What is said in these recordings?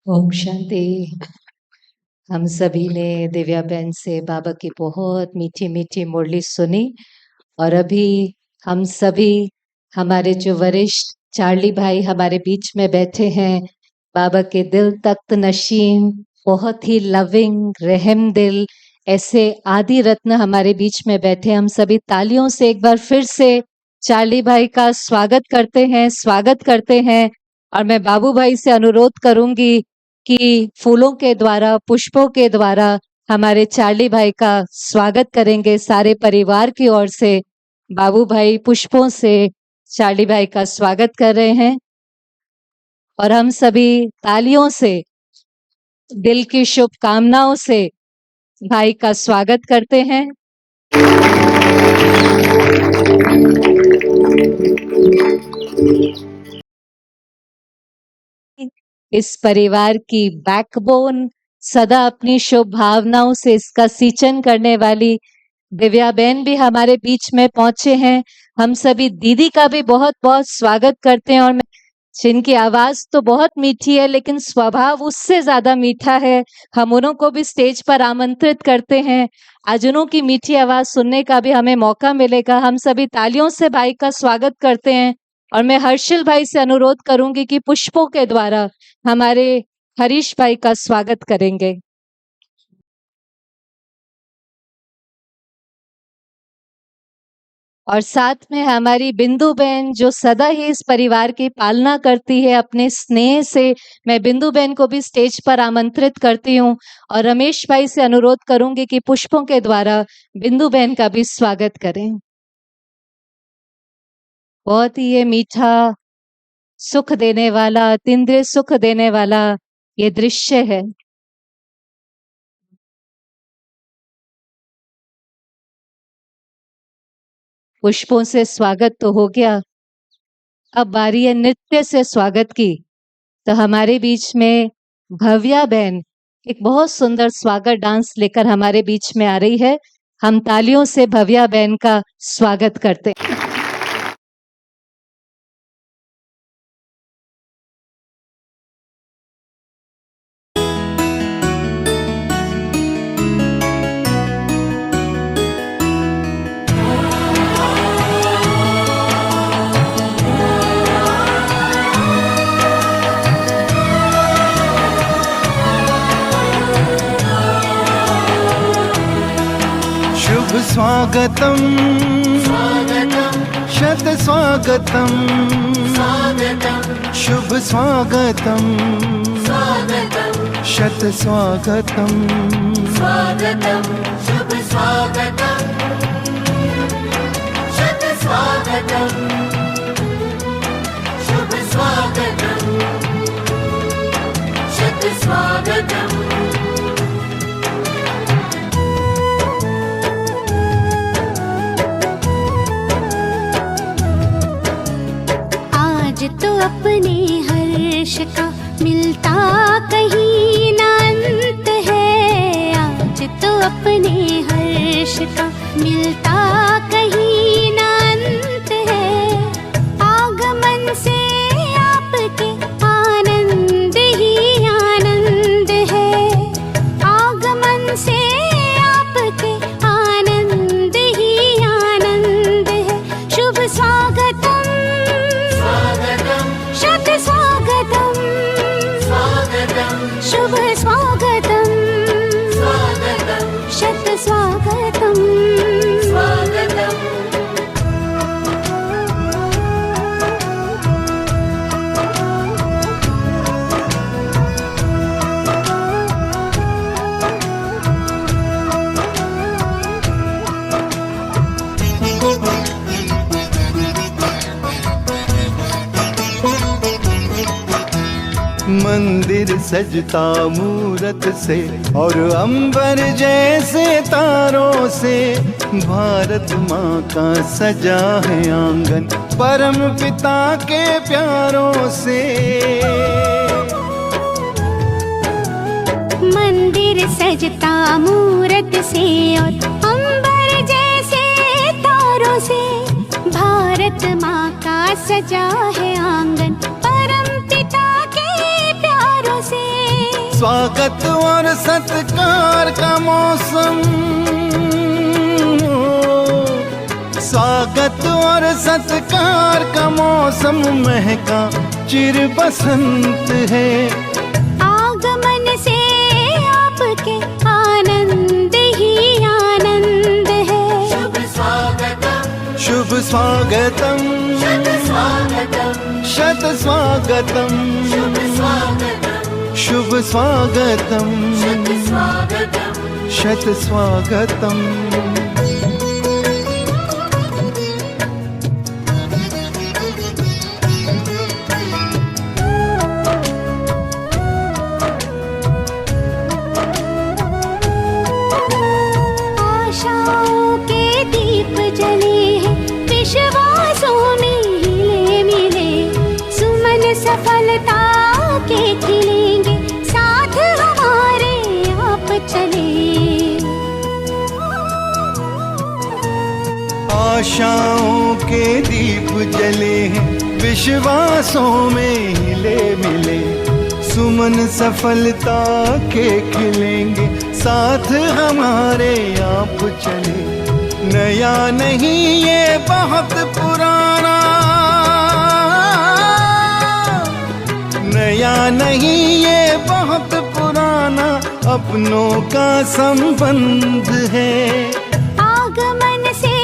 ओम शांति। हम सभी ने दिव्या बहन से बाबा की बहुत मीठी मीठी मुरली सुनी और अभी हम सभी हमारे जो वरिष्ठ चार्ली भाई हमारे बीच में बैठे हैं, बाबा के दिल तख्त नशीन, बहुत ही लविंग रहम दिल, ऐसे आदि रत्न हमारे बीच में बैठे। हम सभी तालियों से एक बार फिर से चार्ली भाई का स्वागत करते हैं। और मैं बाबू भाई से अनुरोध करूंगी कि फूलों के द्वारा, पुष्पों के द्वारा हमारे चार्ली भाई का स्वागत करेंगे। सारे परिवार की ओर से बाबू भाई पुष्पों से चार्ली भाई का स्वागत कर रहे हैं और हम सभी तालियों से, दिल की शुभकामनाओं से भाई का स्वागत करते हैं। इस परिवार की बैकबोन, सदा अपनी शुभ भावनाओं से इसका सिंचन करने वाली दिव्या बहन भी हमारे बीच में पहुंचे हैं। हम सभी दीदी का भी बहुत बहुत स्वागत करते हैं। और जिनकी आवाज तो बहुत मीठी है लेकिन स्वभाव उससे ज्यादा मीठा है, हम उन्हों को भी स्टेज पर आमंत्रित करते हैं। आज उन्हों की मीठी आवाज सुनने का भी हमें मौका मिलेगा। हम सभी तालियों से भाई का स्वागत करते हैं और मैं हर्षिल भाई से अनुरोध करूंगी कि पुष्पों के द्वारा हमारे हरीश भाई का स्वागत करेंगे। और साथ में हमारी बिंदु बहन जो सदा ही इस परिवार की पालना करती है अपने स्नेह से, मैं बिंदु बहन को भी स्टेज पर आमंत्रित करती हूँ और रमेश भाई से अनुरोध करूंगी कि पुष्पों के द्वारा बिंदु बहन का भी स्वागत करें। बहुत ही ये मीठा, सुख देने वाला, अतीन्द्रिय सुख देने वाला ये दृश्य है। पुष्पों से स्वागत तो हो गया, अब बारी है नृत्य से स्वागत की। तो हमारे बीच में भव्या बहन एक बहुत सुंदर स्वागत डांस लेकर हमारे बीच में आ रही है। हम तालियों से भव्या बहन का स्वागत करते हैं। शुभ स्वागतम शत स्वागतम शुभ स्वागतम शत स्वागतम शुभ स्वागतम शत स्वागतम शुभ स्वागतम शत स्वागतम। आज तो अपने हर्ष का मिलता कहीं ना अंत है। आज तो अपने हर्ष का मिलता कहीं ना अंत है। आगमन से आपके आनंद ही आनंद है। आगमन से आपके आनंद ही आनंद है। शुभ स्वागतम शत स्वागतम शुभ स्वागतम शत स्वागतम। मंदिर सजता मूरत से और अंबर जैसे तारों से। भारत माँ का सजा है आंगन परम पिता के प्यारों से। मंदिर सजता मूरत से और अंबर जैसे तारों से। भारत माँ का सजा है आंगन परम पिता के प्यारों से। स्वागत और सत्कार का मौसम, स्वागत और सत्कार का मौसम महका चिर बसंत है। आगमन से आपके आनंद ही आनंद है। शुभ स्वागतम, शुभ स्वागतम, शत स्वागतम, शत स्वागतम, शुभ स्वागतम, शुभ स्वागतम, शत स्वागतम, शत स्वागतम। आशाओं के दीप जले हैं, विश्वासों में हिले मिले, सुमन सफलता के खिलेंगे, साथ हमारे आप चले। आशाओं के दीप जले हैं, विश्वासों में हिले मिले, सुमन सफलता के खिलेंगे, साथ हमारे आप चले। नया नहीं ये बहुत पुराना, नया नहीं ये बहुत पुराना, अपनों का संबंध है। आगमन से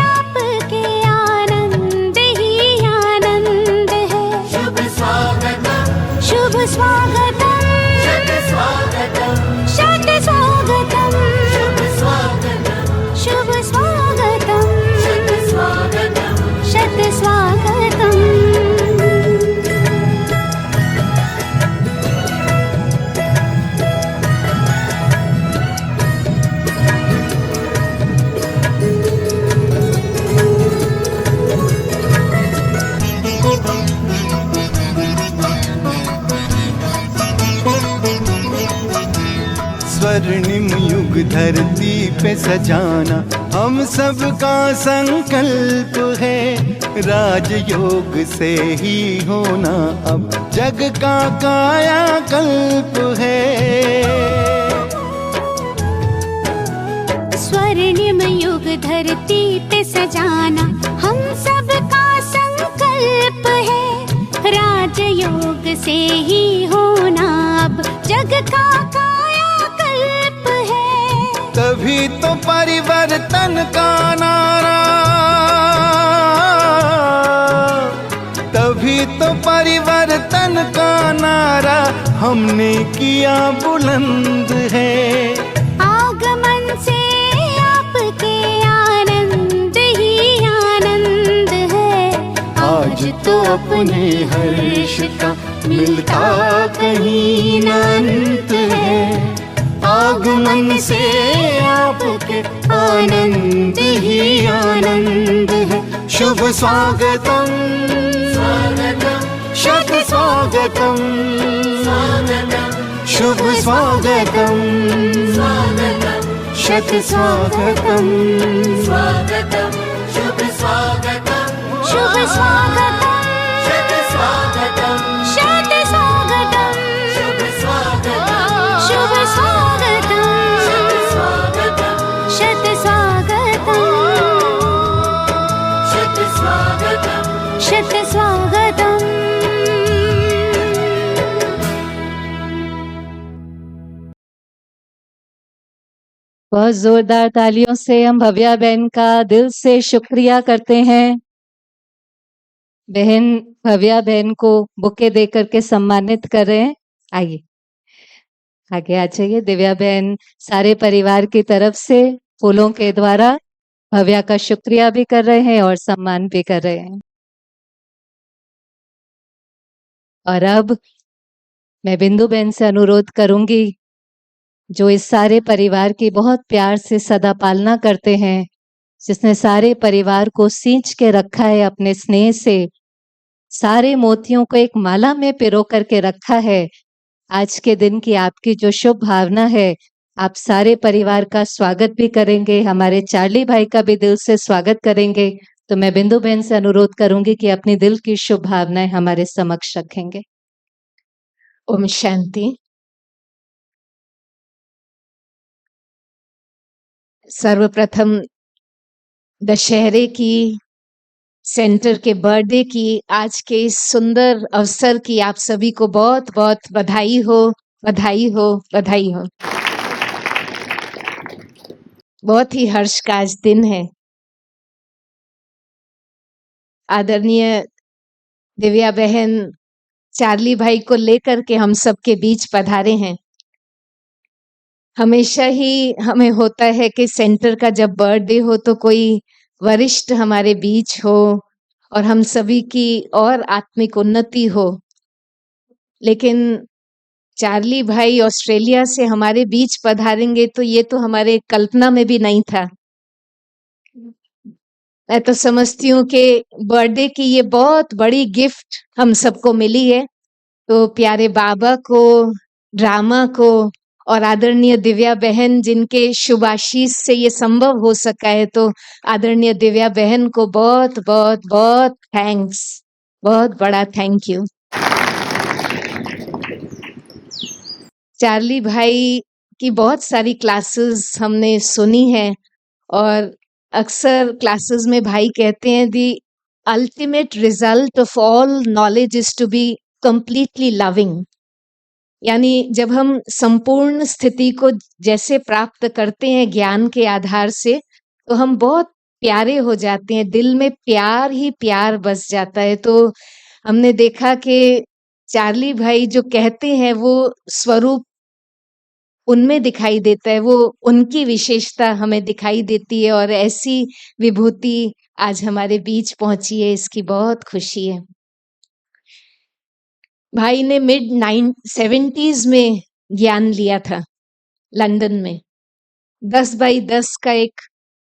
आपके आनंद ही आनंद है। शुभ स्वागतम, शुभ स्वागतम, शत स्वागतम, शत स्वागतम, शुभ स्वागतम, शुभ स्वागतम, शत स्वागतम, शत स्वागतम। स्वर्णिम युग धरती पे सजाना हम सबका संकल्प है। राजयोग से ही होना अब जग का कायाकल्प है। स्वर्णिम युग धरती पे सजाना हम सबका संकल्प है। राजयोग से ही होना अब जग का कायाकल्प है। तभी तो परिवर्तन का नारा, तभी तो परिवर्तन का नारा हमने किया बुलंद है। आगमन से आपके आनंद ही आनंद है। आज तो अपने हर्ष का मिलता कहीं न अंत है। आगमन से आपके आनंद ही आनंद है। शुभ स्वागतम, स्वागतम, शत स्वागतम, स्वागतम, शुभ स्वागतम, स्वागतम, शत स्वागतम, स्वागतम, शुभ स्वागतम, शुभ स्वागतम, शत स्वागतम, शत स्वागतम, शुभ स्वागतम, शुभ स्वागतम, शत स्वागतम, शत स्वागतम, शत स्वागतम, शत स्वागतम। बहुत जोरदार तालियों से हम भव्या बहन का दिल से शुक्रिया करते हैं। बहन भव्या बहन को बुके दे करके सम्मानित कर रहे हैं। आइए आगे आ जाइए। दिव्या बहन सारे परिवार की तरफ से फूलों के द्वारा भव्या का शुक्रिया भी कर रहे हैं और सम्मान भी कर रहे हैं। और अब मैं बिंदु बहन से अनुरोध करूंगी, जो इस सारे परिवार की बहुत प्यार से सदा पालना करते हैं, जिसने सारे परिवार को सींच के रखा है अपने स्नेह से, सारे मोतियों को एक माला में पिरो करके रखा है। आज के दिन की आपकी जो शुभ भावना है, आप सारे परिवार का स्वागत भी करेंगे, हमारे चार्ली भाई का भी दिल से स्वागत करेंगे। तो मैं बिंदु बहन से अनुरोध करूंगी कि अपनी दिल की शुभ भावनाएं हमारे समक्ष रखेंगे। ओम शांति। सर्वप्रथम दशहरे की, सेंटर के बर्थडे की, आज के इस सुंदर अवसर की आप सभी को बहुत बहुत बधाई हो, बधाई हो, बधाई हो। बहुत ही हर्ष का आज दिन है। आदरणीय दिव्या बहन चार्ली भाई को लेकर के हम सबके बीच पधारे हैं। हमेशा ही हमें होता है कि सेंटर का जब बर्थडे हो तो कोई वरिष्ठ हमारे बीच हो और हम सभी की और आत्मिक उन्नति हो, लेकिन चार्ली भाई ऑस्ट्रेलिया से हमारे बीच पधारेंगे तो ये तो हमारे कल्पना में भी नहीं था। मैं तो समझती हूँ कि बर्थडे की ये बहुत बड़ी गिफ्ट हम सबको मिली है, तो प्यारे बाबा को, ड्रामा को और आदरणीय दिव्या बहन जिनके शुभाशीष से ये संभव हो सका है, तो आदरणीय दिव्या बहन को बहुत बहुत बहुत थैंक्स, बहुत बड़ा थैंक यू। चार्ली भाई की बहुत सारी क्लासेस हमने सुनी है और अक्सर क्लासेस में भाई कहते हैं the ultimate result of all knowledge is to be completely loving. यानी जब हम संपूर्ण स्थिति को जैसे प्राप्त करते हैं ज्ञान के आधार से, तो हम बहुत प्यारे हो जाते हैं, दिल में प्यार ही प्यार बस जाता है। तो हमने देखा कि चार्ली भाई जो कहते हैं वो स्वरूप उनमें दिखाई देता है, वो उनकी विशेषता हमें दिखाई देती है और ऐसी विभूति आज हमारे बीच पहुंची है, इसकी बहुत खुशी है। भाई ने मिड 70s में ज्ञान लिया था लंदन में। 10 बाई 10 का एक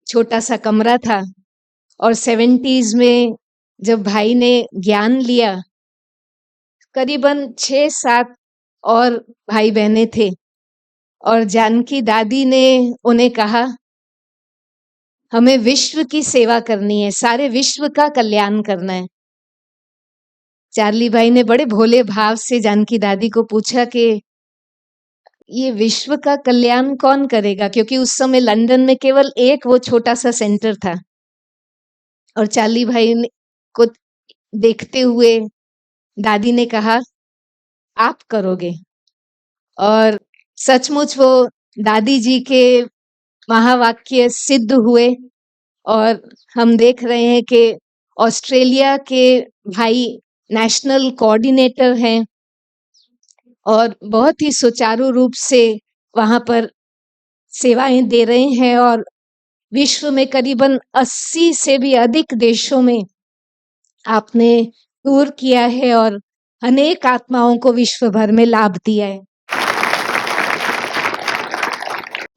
छोटा सा कमरा था और 70s में जब भाई ने ज्ञान लिया, करीबन 6-7 और भाई बहनें थे और जानकी दादी ने उन्हें कहा हमें विश्व की सेवा करनी है, सारे विश्व का कल्याण करना है। चार्ली भाई ने बड़े भोले भाव से जानकी दादी को पूछा कि ये विश्व का कल्याण कौन करेगा, क्योंकि उस समय लंदन में केवल एक वो छोटा सा सेंटर था और चार्ली भाई को देखते हुए दादी ने कहा आप करोगे। और सचमुच वो दादी जी के महावाक्य सिद्ध हुए और हम देख रहे हैं कि ऑस्ट्रेलिया के भाई नेशनल कोऑर्डिनेटर हैं और बहुत ही सुचारू रूप से वहां पर सेवाएं दे रहे हैं और विश्व में करीबन 80 से भी अधिक देशों में आपने टूर किया है और अनेक आत्माओं को विश्व भर में लाभ दिया है।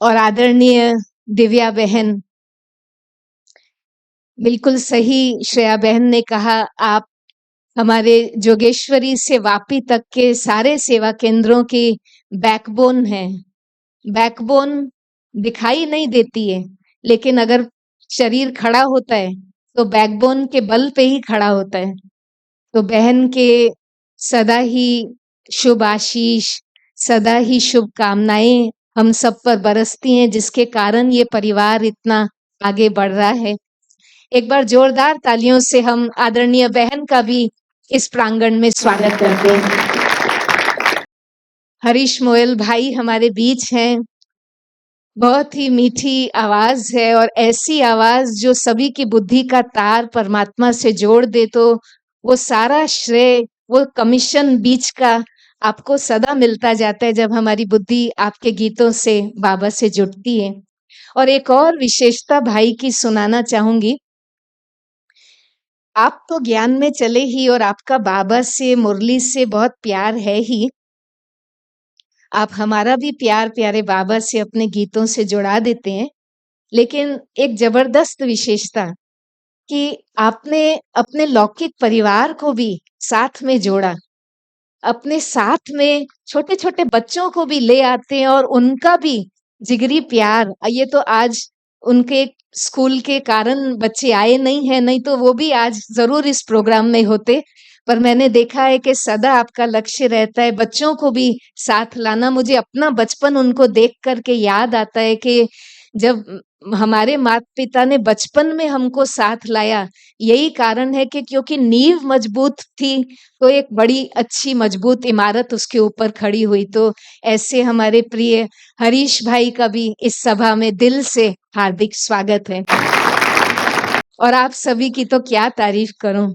और आदरणीय दिव्या बहन, बिल्कुल सही श्रेया बहन ने कहा, आप हमारे जोगेश्वरी से वापी तक के सारे सेवा केंद्रों की बैकबोन है। बैकबोन दिखाई नहीं देती है, लेकिन अगर शरीर खड़ा होता है तो बैकबोन के बल पे ही खड़ा होता है। तो बहन के सदा ही शुभ आशीष, सदा ही शुभकामनाएं हम सब पर बरसती हैं, जिसके कारण ये परिवार इतना आगे बढ़ रहा है। एक बार जोरदार तालियों से हम आदरणीय बहन का भी इस प्रांगण में स्वागत करते हैं। हरीश मोयल भाई हमारे बीच हैं। बहुत ही मीठी आवाज है और ऐसी आवाज जो सभी की बुद्धि का तार परमात्मा से जोड़ दे, तो वो सारा श्रेय, वो कमीशन बीच का आपको सदा मिलता जाता है जब हमारी बुद्धि आपके गीतों से बाबा से जुड़ती है। और एक और विशेषता भाई की सुनाना चाहूंगी। आप तो ज्ञान में चले ही और आपका बाबा से, मुरली से बहुत प्यार है ही। आप हमारा भी प्यार प्यारे बाबा से अपने गीतों से जुड़ा देते हैं, लेकिन एक जबरदस्त विशेषता कि आपने अपने लौकिक परिवार को भी साथ में जोड़ा। अपने साथ में छोटे छोटे बच्चों को भी ले आते हैं और उनका भी जिगरी प्यार। ये तो आज उनके स्कूल के कारण बच्चे आए नहीं हैं, नहीं तो वो भी आज जरूर इस प्रोग्राम में होते। पर मैंने देखा है कि सदा आपका लक्ष्य रहता है बच्चों को भी साथ लाना। मुझे अपना बचपन उनको देख करके याद आता है कि जब हमारे माता पिता ने बचपन में हमको साथ लाया, यही कारण है कि क्योंकि नींव मजबूत थी, तो एक बड़ी अच्छी मजबूत इमारत उसके ऊपर खड़ी हुई। तो ऐसे हमारे प्रिय हरीश भाई का भी इस सभा में दिल से हार्दिक स्वागत है। और आप सभी की तो क्या तारीफ करूं,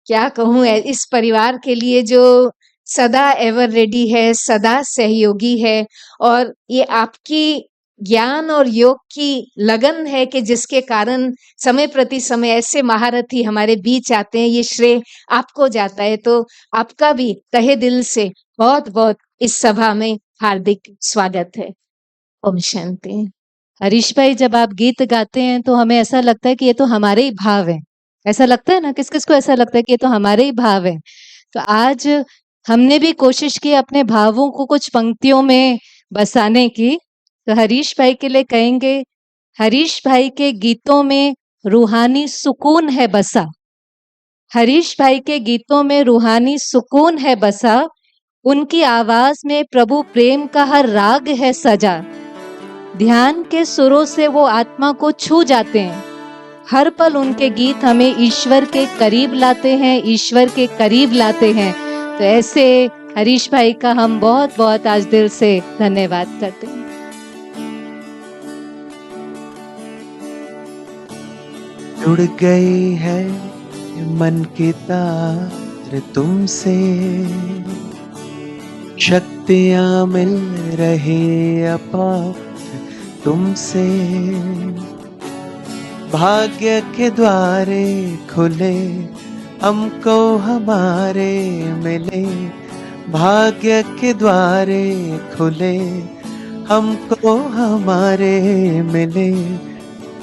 क्या कहूं इस परिवार के लिए जो सदा एवर रेडी है, सदा सहयोगी है, और ये आपकी ज्ञान और योग की लगन है कि जिसके कारण समय प्रति समय ऐसे महारथी हमारे बीच आते हैं, ये श्रेय आपको जाता है। तो आपका भी तहे दिल से बहुत-बहुत इस सभा में हार्दिक स्वागत है। ओम शांति। हरीश भाई, जब आप गीत गाते हैं तो हमें ऐसा लगता है कि ये तो हमारे ही भाव हैं। ऐसा लगता है ना, किस-किस को ऐसा लगता है कि ये तो हमारे ही भाव हैं। तो आज हमने भी कोशिश की अपने भावों को कुछ पंक्तियों में बसाने की। तो हरीश भाई के लिए कहेंगे, हरीश भाई के गीतों में रूहानी सुकून है बसा। हरीश भाई के गीतों में रूहानी सुकून है बसा। उनकी आवाज में प्रभु प्रेम का हर राग है सजा। ध्यान के सुरों से वो आत्मा को छू जाते हैं। हर पल उनके गीत हमें ईश्वर के करीब लाते हैं, ईश्वर के करीब लाते हैं। तो ऐसे हरीश भाई का हम बहुत बहुत आज दिल से धन्यवाद करते हैं। जुड़ गई है मन की तार तुमसे, शक्तियां मिल रही अपार तुमसे। भाग्य के द्वारे खुले हमको हमारे मिले, भाग्य के द्वारे खुले हमको हमारे मिले।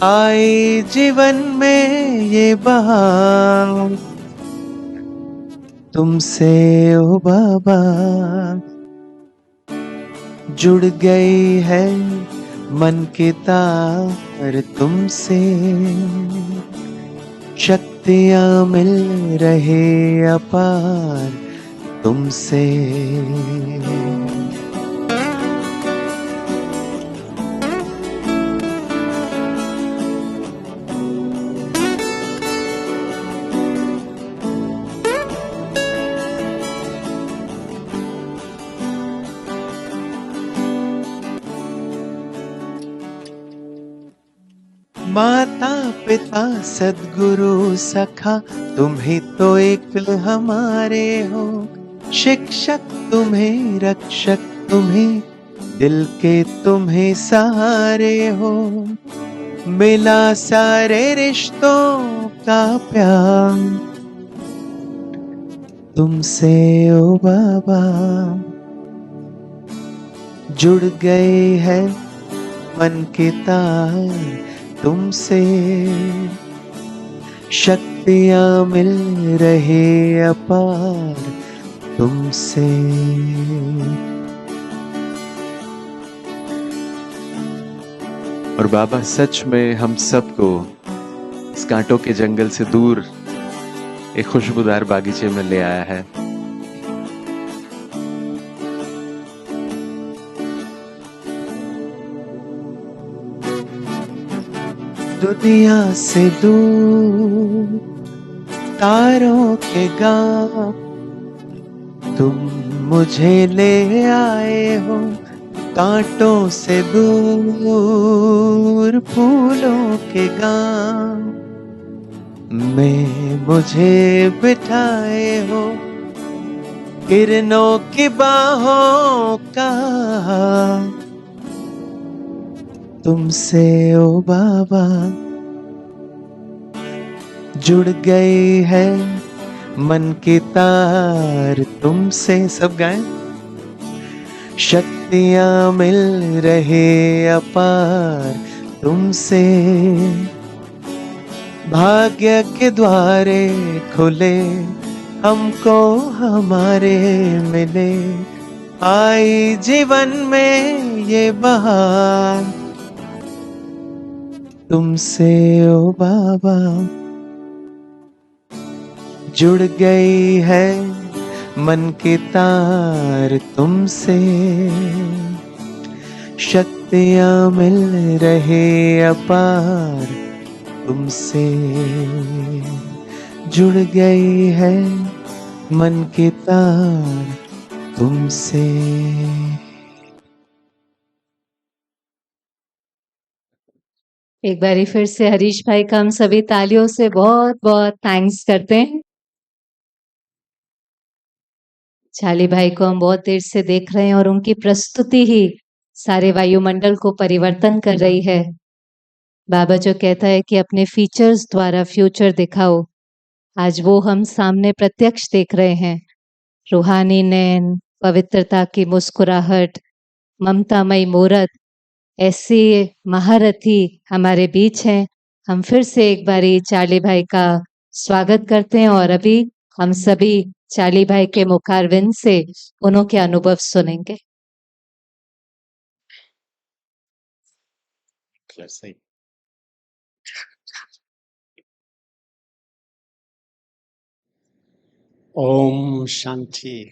आई जीवन में ये बहार तुमसे ओ बाबा। जुड़ गई है मन की तार तुमसे, शक्तियां मिल रहे अपार तुमसे। माता पिता सद्गुरु सखा तुम ही तो एक हमारे हो। शिक्षक तुम्हें, रक्षक तुम्हें, दिल के तुम्हें सहारे हो। मिला सारे रिश्तों का प्यार तुमसे ओ बाबा। जुड़ गए है मन की तार तुमसे, शक्तियां मिल रहे अपार तुमसे। और बाबा सच में हम सबको इस कांटों के जंगल से दूर एक खुशबूदार बागीचे में ले आया है। दुनिया से दूर तारों के गांव तुम मुझे ले आए हो। कांटों से दूर फूलों के गांव में मुझे बिठाए हो। किरणों की बाहों का तुमसे ओ बाबा। जुड़ गई है मन की तार तुमसे, सब गाएं। शक्तियां मिल रहे अपार तुमसे। भाग्य के द्वारे खुले हमको हमारे मिले। आई जीवन में ये बहार तुमसे ओ बाबा। जुड़ गई है मन की तार तुमसे, शक्ति मोतियां मिल रहे अपार तुमसे, जुड़ गई है मन की तार तुमसे। एक बारी फिर से हरीश भाई का हम सभी तालियों से बहुत बहुत थैंक्स करते हैं। चाली भाई को हम बहुत देर से देख रहे हैं और उनकी प्रस्तुति ही सारे वायुमंडल को परिवर्तन कर रही है। बाबा जो कहता है कि अपने फीचर्स द्वारा फ्यूचर दिखाओ, आज वो हम सामने प्रत्यक्ष देख रहे हैं। रूहानी नैन, पवित्रता की मुस्कुराहट, ममतामयी मूरत, ऐसे महारथी हमारे बीच हैं। हम फिर से एक बारी चार्ली भाई का स्वागत करते हैं और अभी हम सभी चार्ली भाई के मुखारविंद से उन्हों के अनुभव सुनेंगे। Om Shanti.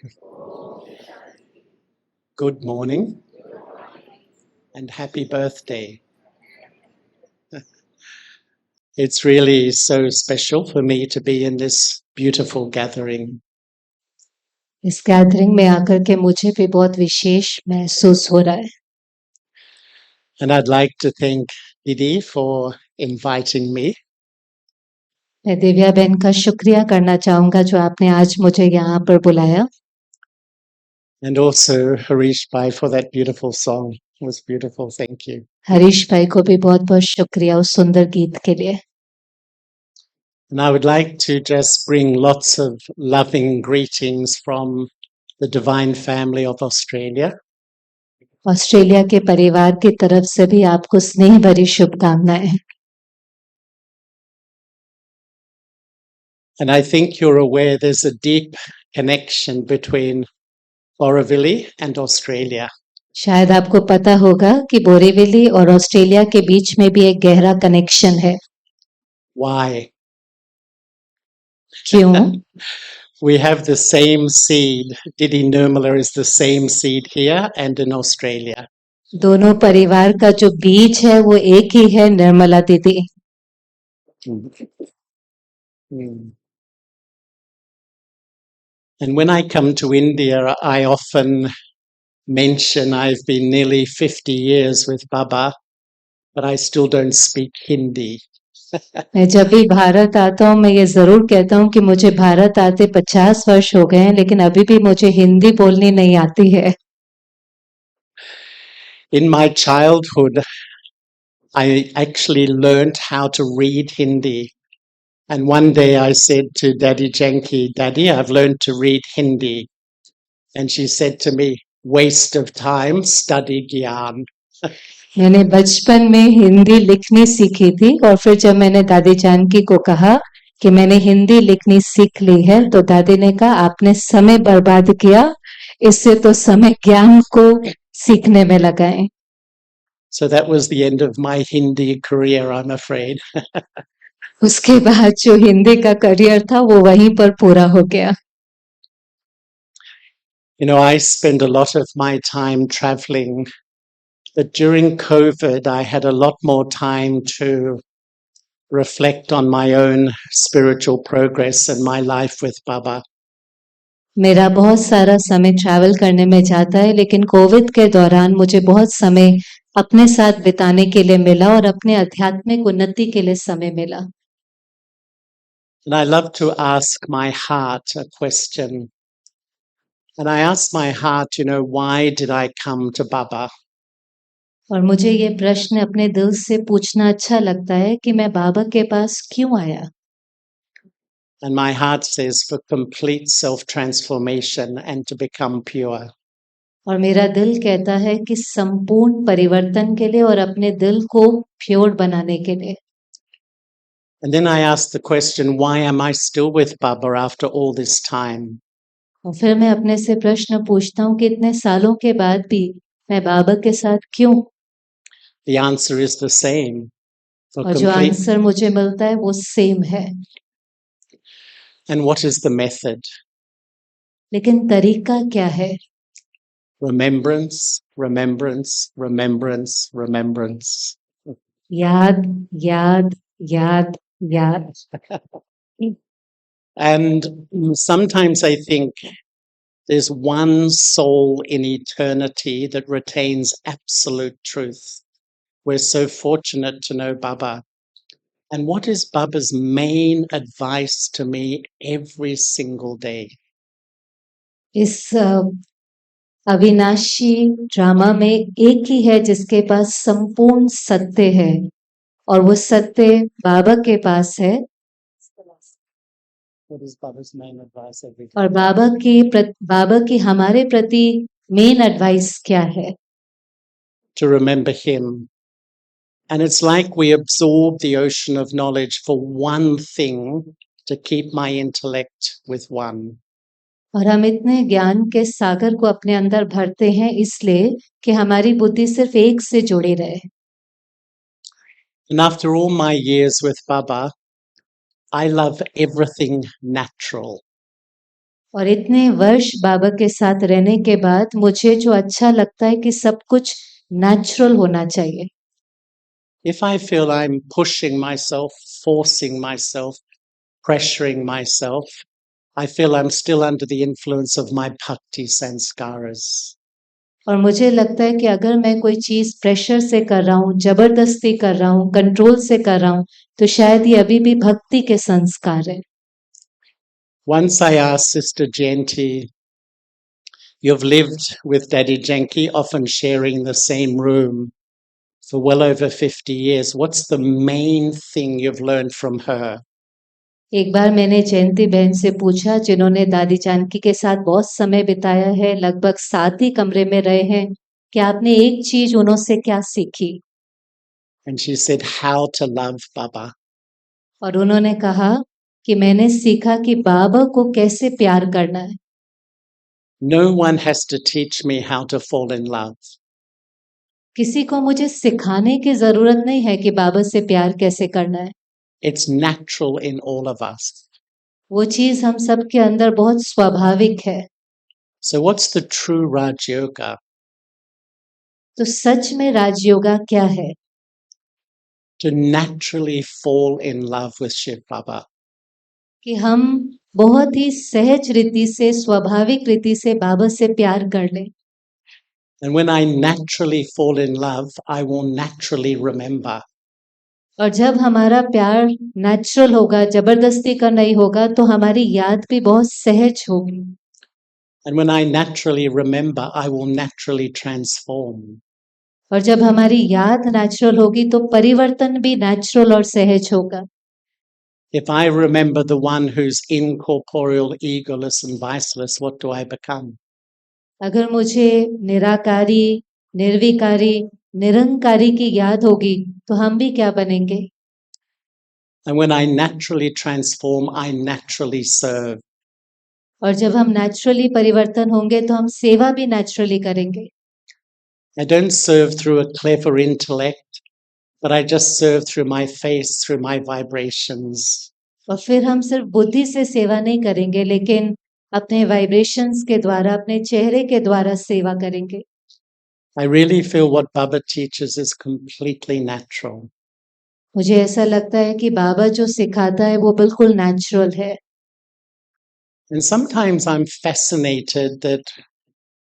Good morning and happy birthday. It's really so special for me to be in this beautiful gathering. इस गैदरिंग में आकर के मुझे भी बहुत विशेष महसूस हो रहा है। And I'd like to thank Didi for inviting me. मैं दिव्या बहन का शुक्रिया करना चाहूंगा जो आपने आज मुझे यहाँ पर बुलाया। And also Harish Bhai for that beautiful song. It was beautiful. Thank you. Harish भाई को भी बहुत बहुत शुक्रिया उस सुंदर गीत के लिए। And I would like to just bring lots of loving greetings from the Divine Family of Australia. Australia के परिवार की तरफ से भी आपको स्नेह भरी शुभकामनाएं। And I think you're aware there's a deep connection between Borovilli and Australia. शायद आपको पता होगा कि बोरीविली और ऑस्ट्रेलिया के बीच में भी एक गहरा कनेक्शन है। Why? क्यों? We have the same seed. Didi Nirmala is the same seed here and in Australia. दोनों परिवार का जो बीज है वो एक ही है, निर्मला दीदी। Mm. And when I come to India, I often mention I've been nearly 50 years with Baba, but I still don't speak Hindi. मैं जब भी भारत आता हूँ मैं ये जरूर कहता हूँ कि मुझे भारत आते 50 वर्ष हो गए हैं, लेकिन अभी भी मुझे हिंदी बोलनी नहीं आती है। In my childhood, I actually learned how to read Hindi. And one day I said to Daddy Janki, Daddy, I've learned to read Hindi. And she said to me, waste of time, study Gyan. मैंने बचपन में हिंदी लिखनी सीखी थी और फिर जब मैंने दादी जानकी को कहा कि मैंने हिंदी लिखनी सीख ली है तो दादी ने कहा आपने समय बर्बाद किया, इससे तो समय ज्ञान को सीखने में लगाएं। So that was the end of my Hindi career, I'm afraid. उसके बाद जो हिंदी का करियर था वो वहीं पर पूरा हो गया। You know, I spend a lot of my time traveling, but during COVID, I had a lot more time to reflect on my own spiritual progress and my life with Baba. मेरा बहुत सारा समय travel करने में जाता है, लेकिन Covid के दौरान मुझे बहुत समय अपने साथ बिताने के लिए मिला और अपने आध्यात्मिक उन्नति के लिए समय मिला। And I love to ask my heart a question. And I ask my heart, you know, why did I come to Baba? और मुझे ये प्रश्न अपने दिल से पूछना अच्छा लगता है कि मैं बाबा के पास क्यों आया। And my heart says for complete self-transformation and to become pure. और मेरा दिल कहता है कि संपूर्ण परिवर्तन के लिए और अपने दिल को प्योर बनाने के लिए। And then I ask the question, why am I still with Baba after all this time? और फिर मैं अपने से प्रश्न पूछता हूँ कि इतने सालों के बाद भी मैं बाबा के साथ क्यों? The answer is the same. For और जो complete. आंसर मुझे मिलता है वो सेम है। And what is the method? लेकिन तरीका क्या है? Remembrance, remembrance, remembrance, remembrance. याद याद याद याद. And sometimes I think there's one soul in eternity that retains absolute truth. We're so fortunate to know Baba. And what is Baba's main advice to me every single day? इस अविनाशी drama में एक ही है जिसके पास संपूर्ण सत्य है और वो सत्य बाबा के पास है. What is Baba's main advice every day? और बाबा की हमारे प्रति मेन एडवाइस क्या है? To remember Him. And it's like we absorb the ocean of knowledge for one thing to keep my intellect with one. और हम इतने ज्ञान के सागर को अपने अंदर भरते हैं इसलिए कि हमारी बुद्धि सिर्फ एक से जुड़ी रहे. And after all my years with Baba, I love everything natural. और इतने वर्ष बाबा के साथ रहने के बाद मुझे जो अच्छा लगता है कि सब कुछ नेचुरल होना चाहिए. If I feel I'm pushing myself, forcing myself, pressuring myself, I feel I'm still under the influence of my bhakti sanskaras. और मुझे लगता है कि अगर मैं कोई चीज प्रेशर से कर रहा हूँ, जबरदस्ती कर रहा हूँ, कंट्रोल से कर रहा हूँ, तो शायद ये अभी भी भक्ति के संस्कार है. Once I asked Sister Jayanti, you've lived with Daddy Janki, often sharing the same room for well over 50 years. What's the main thing you've learned from her? एक बार मैंने जयंती बहन से पूछा, जिन्होंने दादी जानकी के साथ बहुत समय बिताया है, लगभग 7 ही कमरे में रहे हैं, कि आपने एक चीज उन्होंने क्या सीखी? And she said, how to love Baba. और उन्होंने कहा कि मैंने सीखा कि बाबा को कैसे प्यार करना है. No one has to teach me how to fall in love. किसी को मुझे सिखाने की जरूरत नहीं है कि बाबा से प्यार कैसे करना है. It's natural in all of us. वो चीज हम सब के अंदर बहुत स्वाभाविक है. So what's the true Raj Yoga? तो सच में राजयोगा क्या है? To naturally fall in love with Shiv Baba. कि हम बहुत ही सहज रीति से, स्वाभाविक रीति से बाबा से प्यार कर लें. And when I naturally fall in love, I will naturally remember. और जब हमारा प्यार नेचुरल होगा, जबरदस्ती का नहीं होगा, तो हमारी याद भी बहुत सहज होगी. And when I naturally remember, I will naturally transform. और जब हमारी याद नेचुरल होगी तो परिवर्तन भी नेचुरल और सहज होगा. If I remember the one who's incorporeal, egoless, and viceless, what do I become? अगर मुझे निराकारी, निर्विकारी, निरंकारी की याद होगी तो हम भी क्या बनेंगे? And when I naturally transform, I naturally serve. और जब हम नेचुरली परिवर्तन होंगे तो हम सेवा भी नेचुरली करेंगे. I don't serve through a clever intellect, but I just serve through my face, through my vibrations. और फिर हम सिर्फ बुद्धि से सेवा नहीं करेंगे, लेकिन अपने वाइब्रेशंस के द्वारा, अपने चेहरे के द्वारा सेवा करेंगे. I really feel what Baba teaches is completely natural. मुझे ऐसा लगता है कि बाबा जो सिखाता है वो बिल्कुल नेचुरल है. And sometimes I'm fascinated that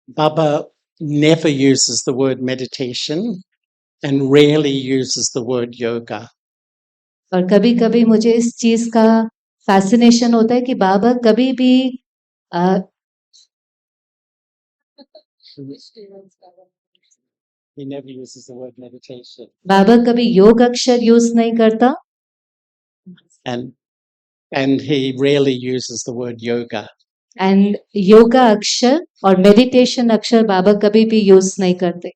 Baba never uses the word meditation and rarely uses the word yoga. और कभी-कभी मुझे इस चीज का फैसिनेशन होता है कि बाबा कभी भी He never uses the word meditation. बाबा कभी योग अक्षर यूज नहीं करता And he rarely uses the word yoga. And yoga अक्षर और मेडिटेशन अक्षर बाबा कभी भी यूज नहीं करते.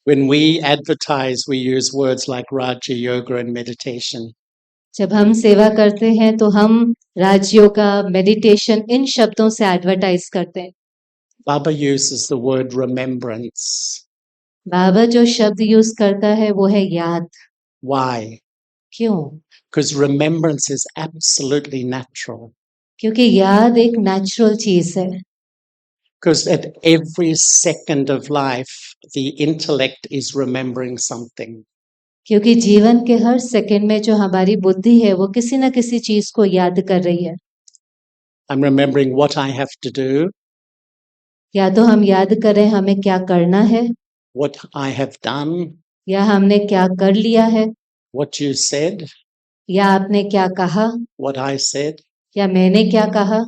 When we advertise, we use words like Raja Yoga and meditation. जब हम सेवा करते हैं तो हम राजयोगा, मेडिटेशन इन शब्दों से एडवर्टाइज करते हैं. Baba uses the word remembrance. बाबा जो शब्द यूज करता है वो है याद. Why? क्यों? Because remembrance is absolutely natural. क्योंकि याद एक नेचुरल चीज है. Because at every second of life, the intellect is remembering something. क्योंकि जीवन के हर सेकंड में जो हमारी बुद्धि है वो किसी न किसी चीज को याद कर रही है। I'm remembering what I have to do, या तो हम याद करें हमें क्या करना है, what I have done, या हमने क्या कर लिया है, what you said, या आपने क्या कहा, what I said. या मैंने क्या कहा।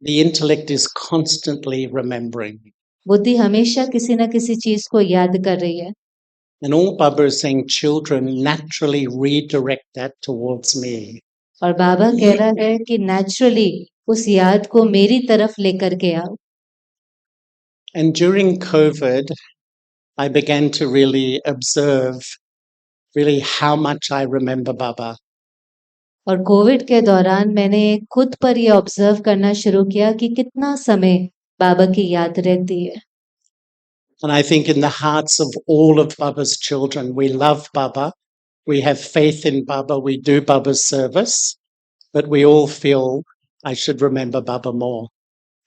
The intellect is constantly remembering. बुद्धि हमेशा किसी न किसी चीज को याद कर रही है। And all Baba is saying, children naturally redirect that towards me. और बाबा कह रहा है कि नेचुरली उस याद को मेरी तरफ लेकर के आओ। And during COVID, I began to really observe really how much I remember Baba. और कोविड के दौरान मैंने खुद पर ये ऑब्जर्व करना शुरू किया कि कितना समय बाबा की याद रहती है। And I think in the hearts of all of Baba's children, we love Baba, we have faith in Baba, we do Baba's service, but we all feel I should remember Baba more.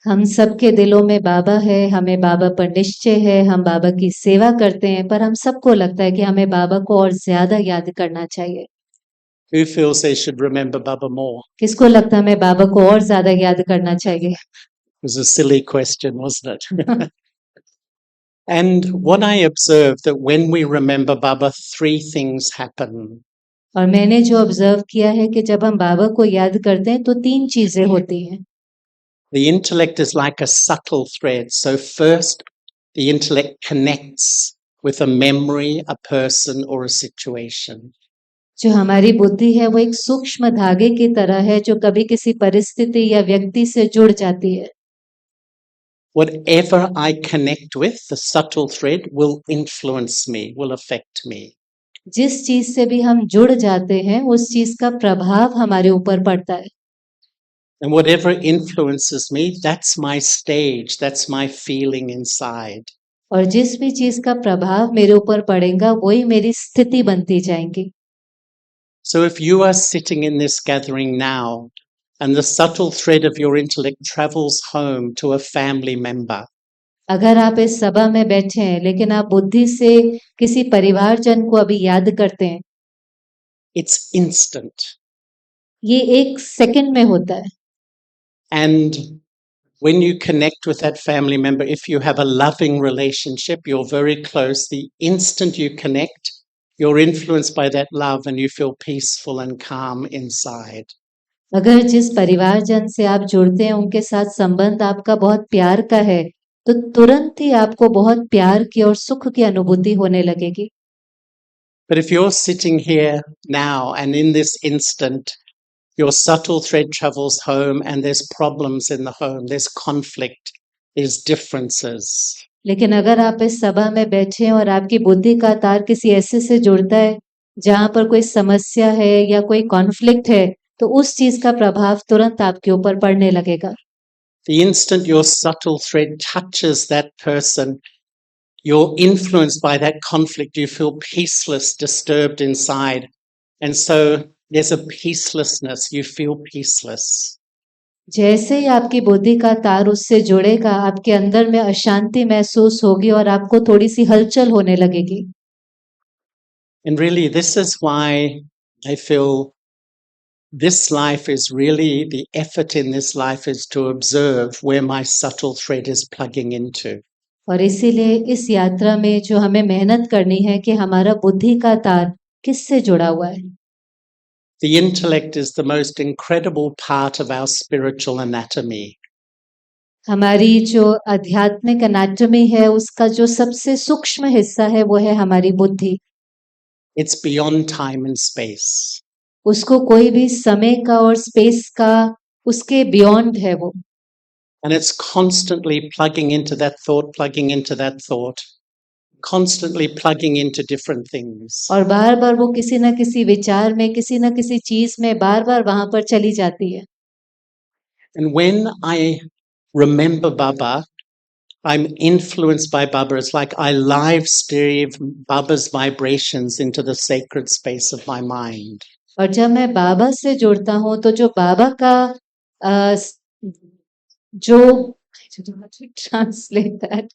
हम सबके दिलों में बाबा है, हमें बाबा पर निश्चय है, हम बाबा की सेवा करते हैं, पर हम सबको लगता है कि हमें बाबा को और ज्यादा याद करना चाहिए। Who feels they should remember Baba more? किसको लगता है हमें बाबा को और ज्यादा याद करना चाहिए? It was a silly question, wasn't it? And what I observed that when we remember Baba, three things happen. और मैंने जो ऑब्जर्व किया है कि जब हम बाबा को याद करते हैं तो तीन चीजें होती हैं। The intellect is like a subtle thread. So first, the intellect connects with a memory, a person, or a situation. जो हमारी बुद्धि है वो एक सूक्ष्म धागे की तरह है जो कभी किसी परिस्थिति या व्यक्ति से जुड़ जाती है। Whatever I connect with, the subtle thread will influence me, will affect me. जिस चीज से भी हम जुड़ जाते हैं उस चीज का प्रभाव हमारे ऊपर पड़ता है। And whatever influences me, that's my stage, that's my feeling inside. और जिस भी चीज का प्रभाव मेरे ऊपर पड़ेगा वही मेरी स्थिति बनती जाएंगी। So if you are sitting in this gathering now, and the subtle thread of your intellect travels home to a family member, अगर आप इस सभा में बैठे हैं लेकिन आप बुद्धि से किसी परिवारजन को अभी याद करते हैं, it's instant. ये एक सेकंड में होता है। And when you connect with that family member, if you have a loving relationship, you're very close. The instant you connect, you're influenced by that love and you feel peaceful and calm inside. अगर जिस परिवारजन से आप जुड़ते हैं उनके साथ संबंध आपका बहुत प्यार का है तो तुरंत ही आपको बहुत प्यार की और सुख की अनुभूति होने लगेगी। But if you're sitting here now and in this instant, your subtle thread travels home and there's problems in the home, there's conflict, there's differences. लेकिन अगर आप इस सभा में बैठे हैं और आपकी बुद्धि का तार किसी ऐसे से जुड़ता है जहां पर कोई समस्या है या कोई कॉन्फ्लिक्ट है तो उस चीज का प्रभाव तुरंत आपके ऊपर पड़ने लगेगा। The instant your subtle thread touches that person, you're influenced by that conflict. You feel peaceless, disturbed inside. And so there's a peacelessness. You feel peaceless. जैसे ही आपकी बुद्धि का तार उससे जुड़ेगा आपके अंदर में अशांति महसूस होगी और आपको थोड़ी सी हलचल होने लगेगी। And really, this is why I feel this life is really, the effort in this life is to observe where my subtle thread is plugging into. और इसीलिए इस यात्रा में जो हमें मेहनत करनी है कि हमारा बुद्धि का तार किससे जुड़ा हुआ है। The intellect is the most incredible part of our spiritual anatomy. हमारी जो आध्यात्मिक एनाटॉमी है उसका जो सबसे सूक्ष्म हिस्सा है वो है हमारी बुद्धि। It's beyond time and space. उसको कोई भी समय का और स्पेस का उसके बियॉन्ड है वो। And it's constantly plugging into that thought, plugging into that thought, constantly plugging into different things. और बार बार वो किसी न किसी विचार में किसी न किसी चीज में बार बार वहां पर चली जाती है। And when I remember Baba, I'm influenced by Baba. It's like I live stream Baba's vibrations into the sacred space of my mind. और जब मैं बाबा से जुड़ता हूँ तो जो बाबा का जो ट्रांसलेट दैट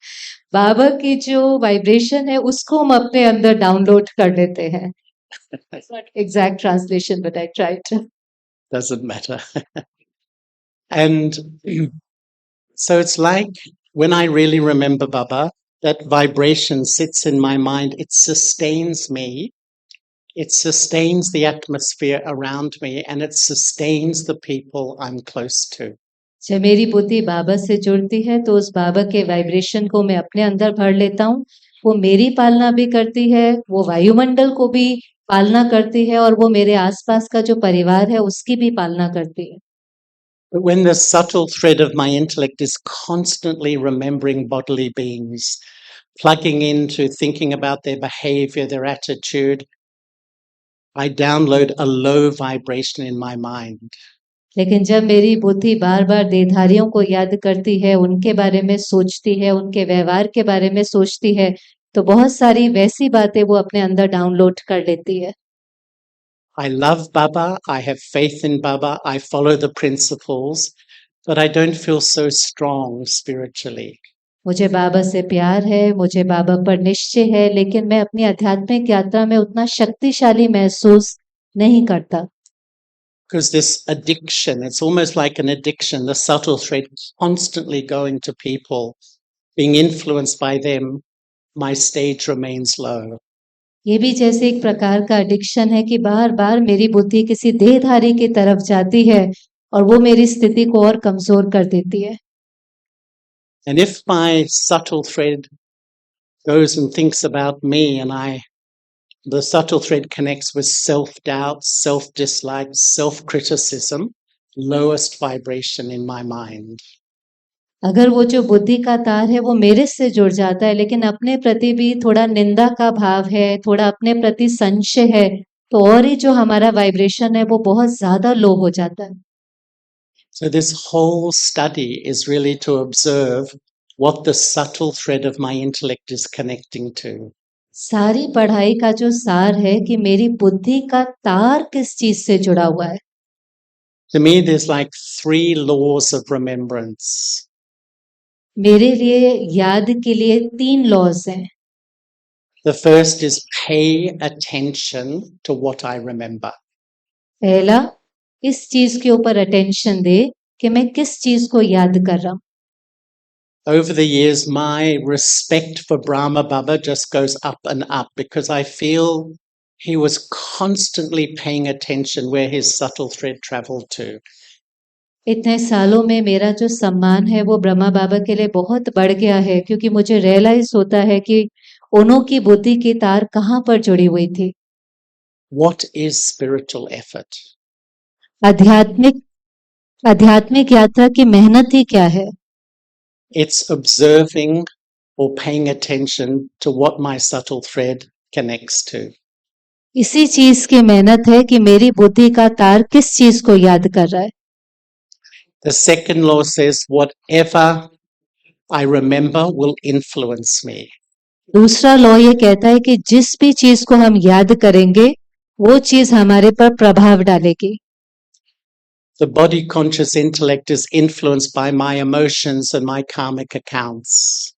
बाबा की जो वाइब्रेशन है उसको हम अपने अंदर डाउनलोड कर लेते हैं. It's not exact translation, but I tried. Doesn't matter. And so it's like when I really remember Baba, that vibration sits in my mind. It sustains me. It sustains the atmosphere around me, and it sustains the people I'm close to. जब मेरी बुद्धि बाबा से जुड़ती है तो उस बाबा के vibration को मैं अपने अंदर भर लेता हूँ. वो मेरी पालना भी करती है, वो वायुमंडल को भी पालना करती है और वो मेरे आसपास का जो परिवार है उसकी भी पालना करती है. But when the subtle thread of my intellect is constantly remembering bodily beings, plugging into thinking about their behavior, their attitude, I download a low vibration in my mind. लेकिन जब मेरी बुद्धि बार बार देहधारियों को याद करती है, उनके बारे में सोचती है, उनके व्यवहार के बारे में सोचती है, तो बहुत सारी वैसी बातें वो अपने अंदर डाउनलोड कर लेती है. I love Baba, I have faith in Baba, I follow the principles, but I don't feel so strong spiritually. मुझे बाबा से प्यार है, मुझे बाबा पर निश्चय है, लेकिन मैं अपनी आध्यात्मिक यात्रा में उतना शक्तिशाली महसूस नहीं करता. Because this addiction, it's almost like an addiction, the subtle thread constantly going to people, being influenced by them, my stage remains low. ये भी जैसे एक प्रकार का एडिक्शन है कि बार बार मेरी बुद्धि किसी देहधारी की तरफ जाती है और वो मेरी स्थिति को और कमजोर कर देती है. And if my subtle thread goes and thinks about me, and the subtle thread connects with self-doubt, self-dislike, self-criticism, lowest vibration in my mind. अगर वो जो बुद्धि का तार है वो मेरे से जुड़ जाता है, लेकिन अपने प्रति भी थोड़ा निंदा का भाव है, थोड़ा अपने प्रति संशय है, तो और ही जो हमारा वाइब्रेशन है वो बहुत ज्यादा लो हो जाता है. So this whole study is really to observe what the subtle thread of my intellect is connecting to. सारी पढ़ाई का जो सार है कि मेरी बुद्धि का तार किस चीज से जुड़ा हुआ है. To me, there's like 3 laws of remembrance. मेरे लिए याद के लिए 3 लॉज हैं. The first is pay attention to what I remember. पहला, इस चीज के ऊपर अटेंशन दे कि मैं किस चीज को याद कर रहा हूं. Over the years, my respect for Brahma Baba just goes up and up because I feel he was constantly paying attention where his subtle thread traveled to. इतने सालों में मेरा जो सम्मान है वो ब्रह्मा बाबा के लिए बहुत बढ़ गया है, क्योंकि मुझे रियलाइज होता है कि उन्हों की बुद्धि की तार कहाँ पर जुड़ी हुई थी. What is spiritual effort? आध्यात्मिक यात्रा की मेहनत ही क्या है? It's observing or paying attention to what my subtle thread connects to. इसी चीज की मेहनत है कि मेरी बुद्धि का तार किस चीज को याद कर रहा है. The second law says whatever I remember will influence me. दूसरा लॉ ये कहता है कि जिस भी चीज को हम याद करेंगे वो चीज हमारे पर प्रभाव डालेगी. The body conscious intellect is influenced by my emotions and my karmic accounts.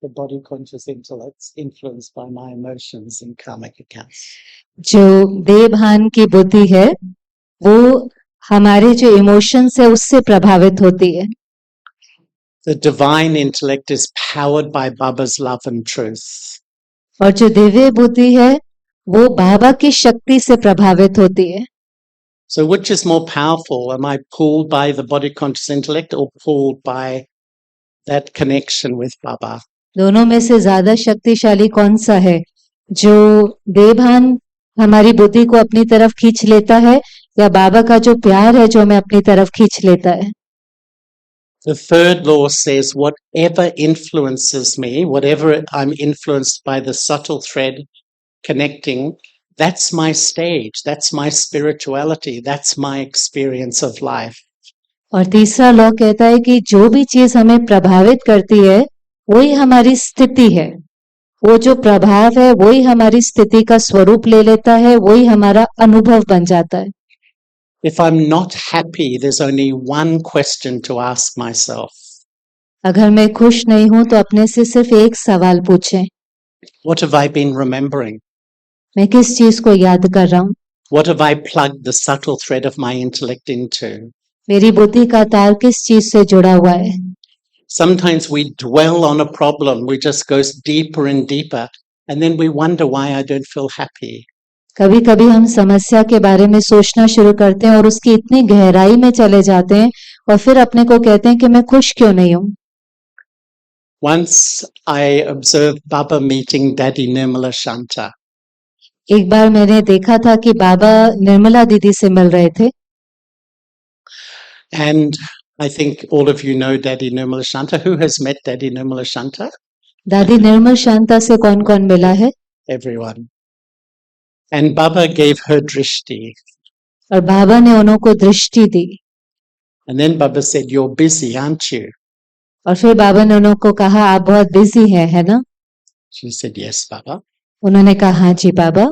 The body conscious intellect is influenced by my emotions and karmic accounts. जो देहभान की बुद्धि है वो हमारे जो इमोशंस है उससे प्रभावित होती है. The divine intellect is powered by Baba's love and truth. और जो दिव्य बुद्धि है वो बाबा की शक्ति से प्रभावित होती है. So which is more powerful? Am I pulled by the body conscious intellect or pulled by that connection with Baba? दोनों में से ज्यादा शक्तिशाली कौन सा है? जो देहभान हमारी बुद्धि को अपनी तरफ खींच लेता है या बाबा का जो प्यार है जो हमें अपनी तरफ खींच लेता है? The third law says whatever influences me, whatever I'm influenced by the subtle thread connecting, that's my stage, that's my spirituality, that's my experience of life. और तीसरा लॉ कहता है कि जो भी चीज हमें प्रभावित करती है वही हमारी स्थिति है. वो जो प्रभाव है वही हमारी स्थिति का स्वरूप ले लेता है, वही हमारा अनुभव बन जाता है. If I'm not happy, there's only one question to ask myself. अगर मैं खुश नहीं हूं तो अपने से सिर्फ एक सवाल पूछें, What have I been remembering? मैं किस चीज को याद कर रहा हूं? What have I plugged the subtle thread of my intellect into? मेरी बुद्धि का तार किस चीज से जुड़ा हुआ है? Sometimes we dwell on a problem, we just go deeper and deeper, and then we wonder why I don't feel happy. कभी कभी हम समस्या के बारे में सोचना शुरू करते हैं और उसकी इतनी गहराई में चले जाते हैं और फिर अपने को कहते हैं कि मैं खुश क्यों नहीं हूं। Once I observed Baba meeting Daddy Nirmala Shanta. एक बार मैंने देखा था कि बाबा निर्मला दीदी से मिल रहे थे And I think all of you know Daddy Nirmala Shanta. Who has met Daddy Nirmala Shanta? दादी निर्मल शांता से कौन कौन मिला है? Everyone. And Baba gave her drishti. और बाबा ने उन्हों को दृष्टि दी And then Baba said, "You're busy, aren't you?" और फिर बाबा ने उन्हों को कहा आप बहुत बिजी हैं, है ना? She said, "Yes, Baba." उन्होंने कहा हाँ जी बाबा।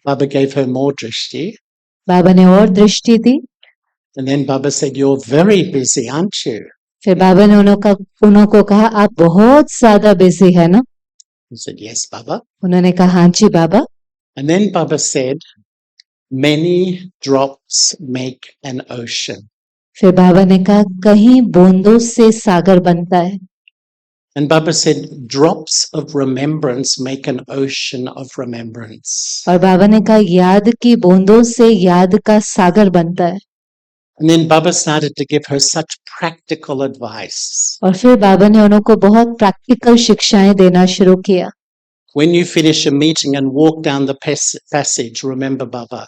Baba gave her more drishti. बाबा ने और दृष्टि दी। And then Baba said, "You're very busy, aren't you?" फिर बाबा ने उन्हों को कहा आप बहुत ज्यादा बिजी है ना? He said, "Yes, Baba." उन्होंने कहा हाँ जी बाबा। And then Baba said, "Many drops make an ocean." फिर बाबा ने कहा कहीं बूंदों से सागर बनता है And Baba said, "Drops of remembrance make an ocean of remembrance." और बाबा ने कहा याद की बूंदों से याद का सागर बनता है। And then Baba started to give her such practical advice. और फिर बाबा ने उन्हों को बहुत प्रैक्टिकल शिक्षाएं देना शुरू किया। When you finish a meeting and walk down the passage, remember Baba.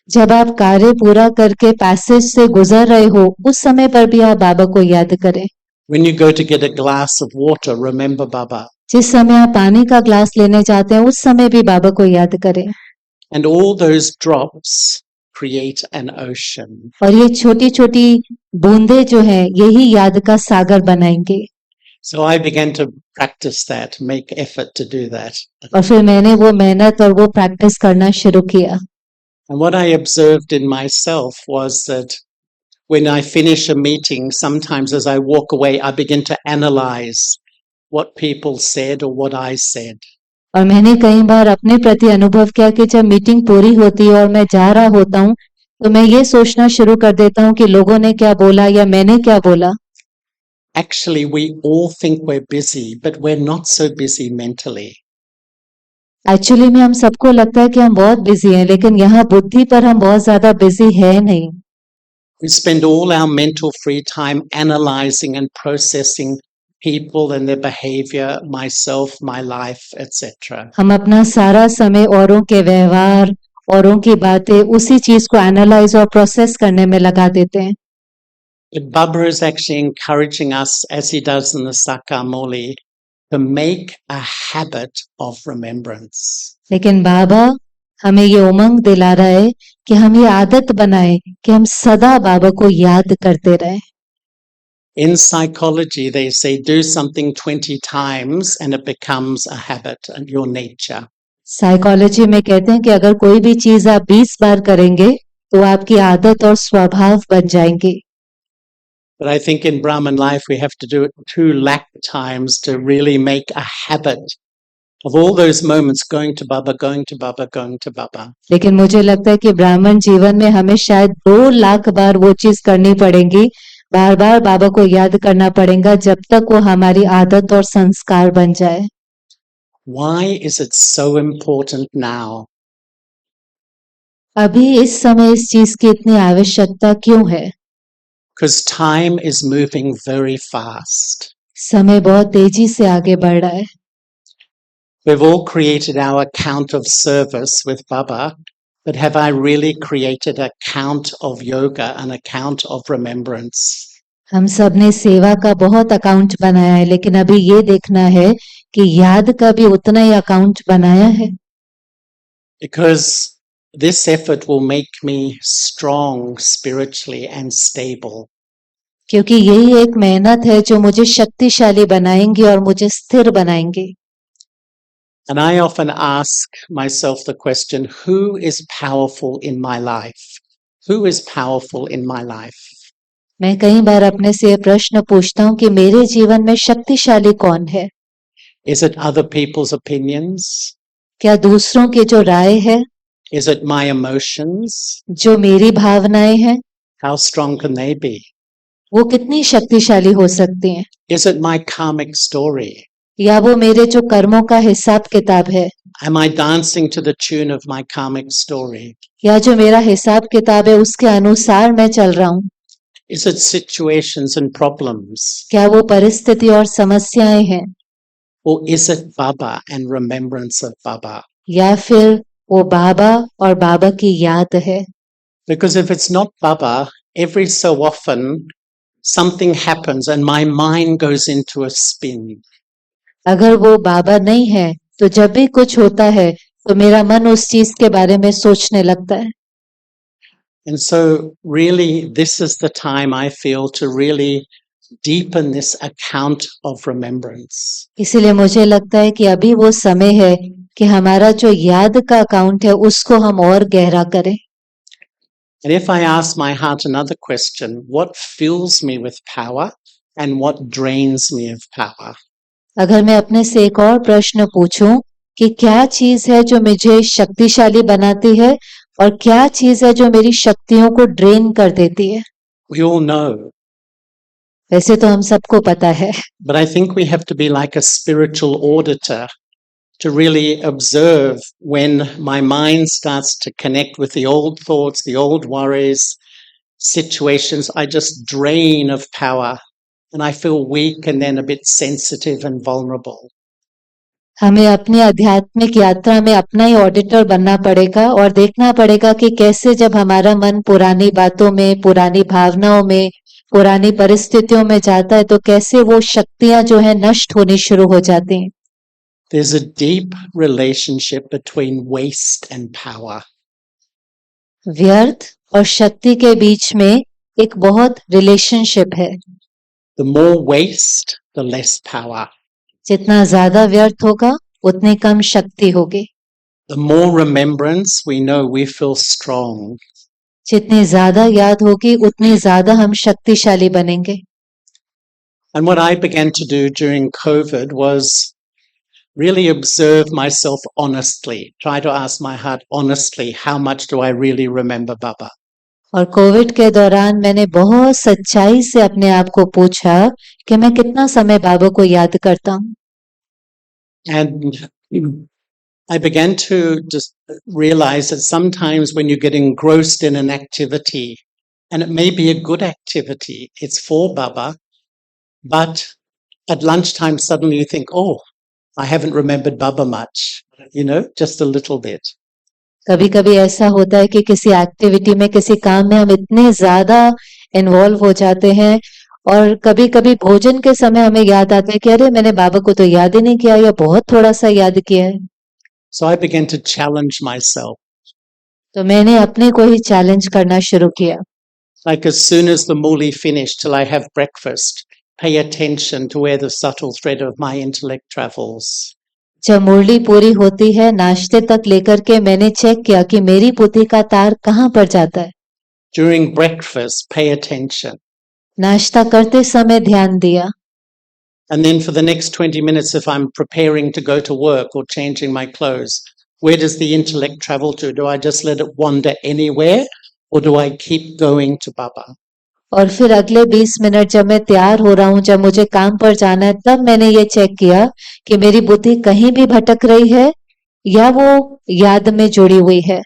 जब आप कार्य पूरा करके पैसेज से गुजर रहे हो उस समय पर भी आप बाबा को याद करें। When you go to get a glass of water, remember Baba. जिस समय आप पानी का ग्लास लेने जाते हैं उस समय भी बाबा को याद करें। And all those drops create an ocean. और ये छोटी छोटी बूंदे जो है यही याद का सागर बनाएंगे। So I began to practice that, make effort to do that. और फिर मैंने वो मेहनत और वो प्रैक्टिस करना शुरू किया। And what I observed in myself was that when I finish a meeting, sometimes as I walk away, I begin to analyze what people said or what I said. और मैंने कई बार अपने प्रति अनुभव किया कि जब मीटिंग पूरी होती है और मैं जा रहा होता हूँ तो मैं ये सोचना शुरू कर देता हूँ कि लोगों ने क्या बोला या मैंने क्या बोला। Actually, we all think we're busy, but we're not so busy mentally. Actually में हम सबको लगता है कि हम बहुत बिजी हैं लेकिन यहाँ बुद्धि पर हम बहुत ज्यादा बिजी है नहीं। We spend all our mental free time analyzing and processing people and their behavior, myself, my life, etc. हम अपना सारा समय औरों के व्यवहार औरों की बातें उसी चीज को एनालाइज और प्रोसेस करने में लगा देते हैं। But Baba is actually encouraging us, as he does in the Sakamuli, to make a habit of remembrance. लेकिन बाबा हमें ये उमंग दिला रहा है कि हम ये आदत बनाएं कि हम सदा बाबा को याद करते रहें। In psychology, they say do something 20 times and it becomes a habit and your nature. Psychology में कहते हैं कि अगर कोई भी चीज आप 20 बार करेंगे तो आपकी आदत और स्वभाव बन जाएंगे। But I think in Brahman life, we have to do it 2 lakh times to really make a habit of all those moments going to Baba, going to Baba, going to Baba. लेकिन मुझे लगता है कि ब्राह्मण जीवन में हमें शायद 2 लाख बार वो चीज करनी पड़ेगी, बार बार बाबा को याद करना पड़ेगा जब तक वो हमारी आदत और संस्कार बन जाए। Why is it so important now? अभी इस समय इस चीज की इतनी आवश्यकता क्यों है? Because time is moving very fast. समय बहुत तेजी से आगे बढ़ रहा है। We've all created our account of service with Baba, but have I really created a count of yoga, an account of remembrance? हम सब ने सेवा का बहुत अकाउंट बनाया है लेकिन अभी ये देखना है कि याद का भी उतना ही अकाउंट बनाया है। Because this effort will make me strong spiritually and stable. क्योंकि यही एक मेहनत है जो मुझे शक्तिशाली बनाएंगी और मुझे स्थिर बनाएंगी। And I often ask myself the question, who is powerful in my life? who is powerful in my life? मैं कई बार अपने से ये प्रश्न पूछता हूँ कि मेरे जीवन में शक्तिशाली कौन है? Is it other people's opinions? क्या दूसरों की जो राय है, Is it my emotions? जो मेरी भावनाएं हैं, How strong can they be? वो कितनी शक्तिशाली हो सकती हैं? Is it my karmic story? या वो मेरे जो कर्मों का हिसाब किताब है, Am I dancing to the tune of my karmic story? या जो मेरा हिसाब किताब है उसके अनुसार मैं चल रहा हूँ? Is it situations and problems? क्या वो परिस्थिति और समस्याएं हैं, Or is it Baba and remembrance of Baba? या फिर वो बाबा और बाबा की याद है? Because if it's not Baba, every so often something happens and my mind goes into a spin. अगर वो बाबा नहीं है तो जब भी कुछ होता है तो मेरा मन उस चीज के बारे में सोचने लगता है। And so really this is the time I feel to really deepen this account of remembrance. इसीलिए मुझे लगता है कि अभी वो समय है कि हमारा जो याद का अकाउंट है उसको हम और गहरा करें। And if I ask my heart another question, what fills me with power and what drains me of power? अगर मैं अपने से एक और प्रश्न पूछूं कि क्या चीज है जो मुझे शक्तिशाली बनाती है और क्या चीज है जो मेरी शक्तियों को ड्रेन कर देती है? We all know, वैसे तो हम सबको पता है, but I think we have to be like a spiritual auditor to really observe when my mind starts to connect with the old thoughts, the old worries, situations. I just drain of power and I feel weak and then a bit sensitive and vulnerable. हमें अपनी आध्यात्मिक यात्रा में अपना ही auditor बनना पड़ेगा और देखना पड़ेगा कि कैसे जब हमारा मन पुरानी बातों में, पुरानी भावनाओं में, पुरानी परिस्थितियों में जाता है तो कैसे वो शक्तियां जो है नष्ट होनी शुरू हो जाती हैं। There's a deep relationship between waste and power. व्यर्थ और शक्ति के बीच में एक बहुत रिलेशनशिप है। The more waste, the less power. जितना ज्यादा व्यर्थ होगा उतनी कम शक्ति होगी। The more remembrance, we know we feel strong. जितनी ज्यादा याद होगी उतनी ज्यादा हम शक्तिशाली बनेंगे। And what I began to do during COVID was really observe myself honestly, try to ask my heart honestly, how much do I really remember Baba? और कोविड के दौरान मैंने बहुत सच्चाई से अपने आप को पूछा कि मैं कितना समय बाबा को याद करता हूँ। And I began to just realize that sometimes when you get engrossed in an activity, and it may be a good activity, it's for Baba, but at lunchtime suddenly you think, oh, I haven't remembered Baba much, just a little bit. कभी कभी ऐसा होता है कि किसी activity में, किसी काम में हम इतने ज्यादा इन्वॉल्व हो जाते हैं और कभी कभी भोजन के समय हमें याद आता है कि अरे मैंने बाबा को तो याद ही नहीं किया या बहुत थोड़ा सा याद किया है। So I began to challenge myself. तो मैंने अपने को ही चैलेंज करना शुरू किया। Like as soon as the muli finished till I have breakfast, pay attention to where the subtle thread of my intellect travels. जब मुरली पूरी होती है, नाश्ते तक लेकर के मैंने चेक किया कि मेरी बुद्धि का तार कहाँ पर जाता है। During breakfast, pay attention. नाश्ता करते समय ध्यान दिया। And then for the next 20 minutes, if I'm preparing to go to work or changing my clothes, where does the intellect travel to? Do I just let it wander anywhere or do I keep going to Baba? और फिर अगले 20 minute जब मैं तैयार हो रहा हूँ, जब मुझे काम पर जाना है, तब मैंने ये चेक किया कि मेरी बुद्धि कहीं भी भटक रही है या वो याद में जुड़ी हुई है।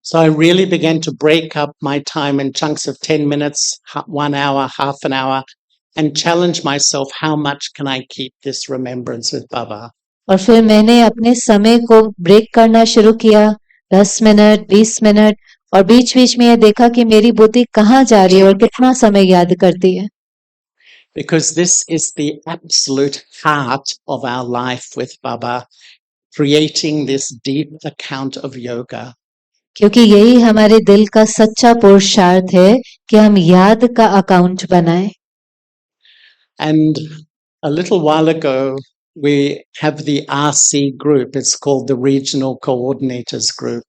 So I really began to break up my time in chunks of 10 minutes, 1 hour, half an hour, and challenge myself, how much can I keep this remembrance with Baba? और फिर मैंने अपने समय को ब्रेक करना शुरू किया, 10 मिनट, 20 मिनट, और बीच बीच में ये देखा कि मेरी बुद्धि कहाँ जा रही है और कितना समय याद करती है। Because this is the absolute heart of our life with Baba, creating this deep account of yoga. क्योंकि यही हमारे दिल का सच्चा पुरुषार्थ है कि हम याद का अकाउंट बनाएं। And a little while ago, we have the RC group. It's called the Regional Coordinators Group.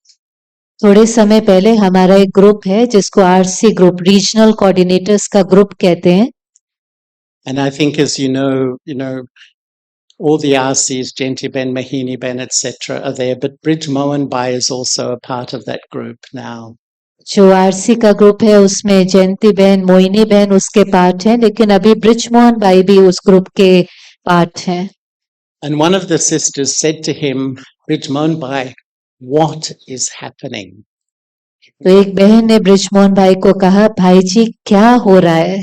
थोड़े समय पहले हमारा एक ग्रुप है जिसको आरसी ग्रुप रीजनल कोऑर्डिनेटर्स का ग्रुप कहते हैं And I think, as you know, all the RCs, Genti Ben, Mahini Ben, etc., are there. But Bridge Mohan Bai is also a part of that group now. जो RC का group है उसमें जयंती बहन मोहिनी बहन उसके part हैं लेकिन अभी ब्रिज मोहन भाई भी उस ग्रुप के पार्ट हैं And one of the sisters said to him, Bridge Mohan Bai, what is happening? तो एक बहन ने ब्रिज मोहन भाई को कहा भाई जी क्या हो रहा है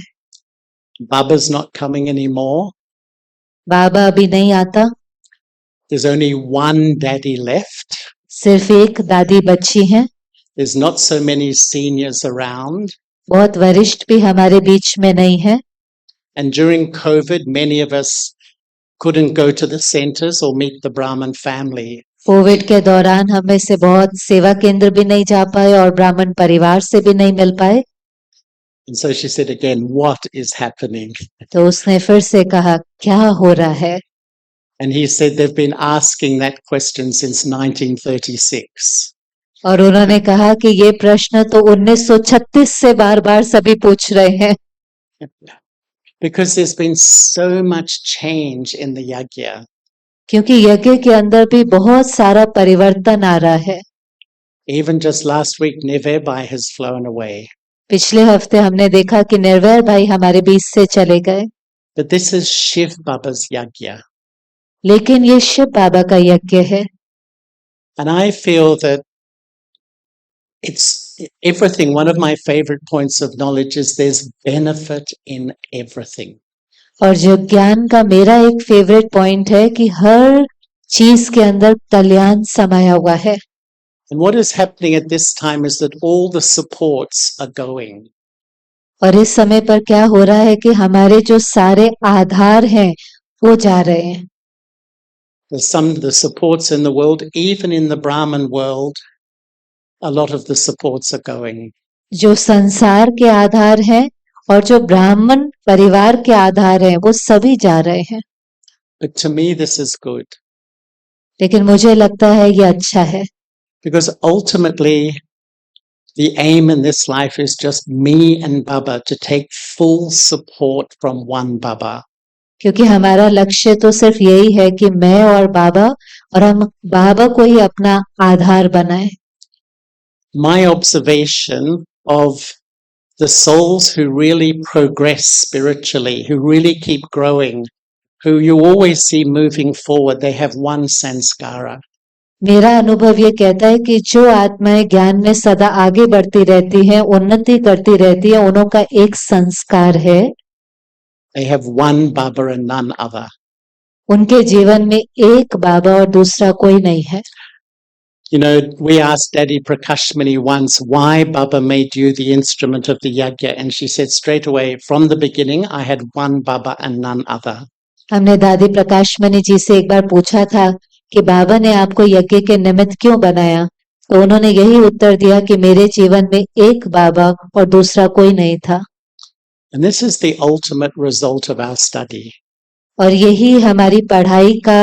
Baba's not coming anymore. बाबा अभी नहीं आता There's only one daddy left. सिर्फ एक दादी बच्ची हैं There's not so many seniors around. बहुत वरिष्ठ भी हमारे बीच में नहीं है And during COVID, many of us couldn't go to the centers or meet the Brahmin family. Covid के दौरान हम में से बहुत सेवा केंद्र भी नहीं जा पाए और ब्राह्मण परिवार से भी नहीं मिल पाए And so she said again, what is happening? तो उसने फिर से कहा क्या हो रहा है And he said they've been asking that question since 1936. और उन्होंने कहा कि ये प्रश्न तो 1936 से बार-बार सभी पूछ रहे हैं Because there's been so much change in the yajna. क्योंकि यज्ञ के अंदर भी बहुत सारा परिवर्तन आ रहा है Even just last week, Neve Bai has flown away. पिछले हफ्ते हमने देखा कि निर्वैर भाई हमारे बीच से चले गए But this is Shiv Baba's yajna. लेकिन ये शिव बाबा का यज्ञ है And I feel that it's everything. One of my favorite points of knowledge is there's benefit in everything. और जो ज्ञान का मेरा एक फेवरेट पॉइंट है कि हर चीज के अंदर कल्याण समाया हुआ है And what is happening at this time is that all the supports are going. और इस समय पर क्या हो रहा है कि हमारे जो सारे आधार हैं वो जा रहे हैं There's some of the supports in the world, even in the Brahmin world, a lot of the supports are going. जो संसार के आधार हैं और जो ब्राह्मण परिवार के आधार हैं वो सभी जा रहे हैं But to me, this is good लेकिन मुझे लगता है ये अच्छा है because ultimately, the aim in this life is just me and Baba to take full support from one Baba. क्योंकि हमारा लक्ष्य तो सिर्फ यही है कि मैं और हम बाबा को ही अपना आधार बनाएं My observation of the souls who really progress spiritually, who really keep growing, who you always see moving forward, they have one sanskara. मेरा अनुभव ये कहता है कि जो आत्माएं ज्ञान में सदा आगे बढ़ती रहती हैं उन्नति करती रहती है उन्हों का एक संस्कार है They have one Baba and none other. उनके जीवन में एक बाबा और दूसरा कोई नहीं है You know, we asked Daddy Prakashmani once why Baba made you the instrument of the yajna, and she said straight away, from the beginning, I had one Baba and none other. हमने दादी प्रकाशमणि जी से एक बार पूछा था कि बाबा ने आपको यज्ञ के निमित्त क्यों बनाया तो उन्होंने यही उत्तर दिया कि मेरे जीवन में एक बाबा और दूसरा कोई नहीं था And this is the ultimate result of our study. और यही हमारी पढ़ाई का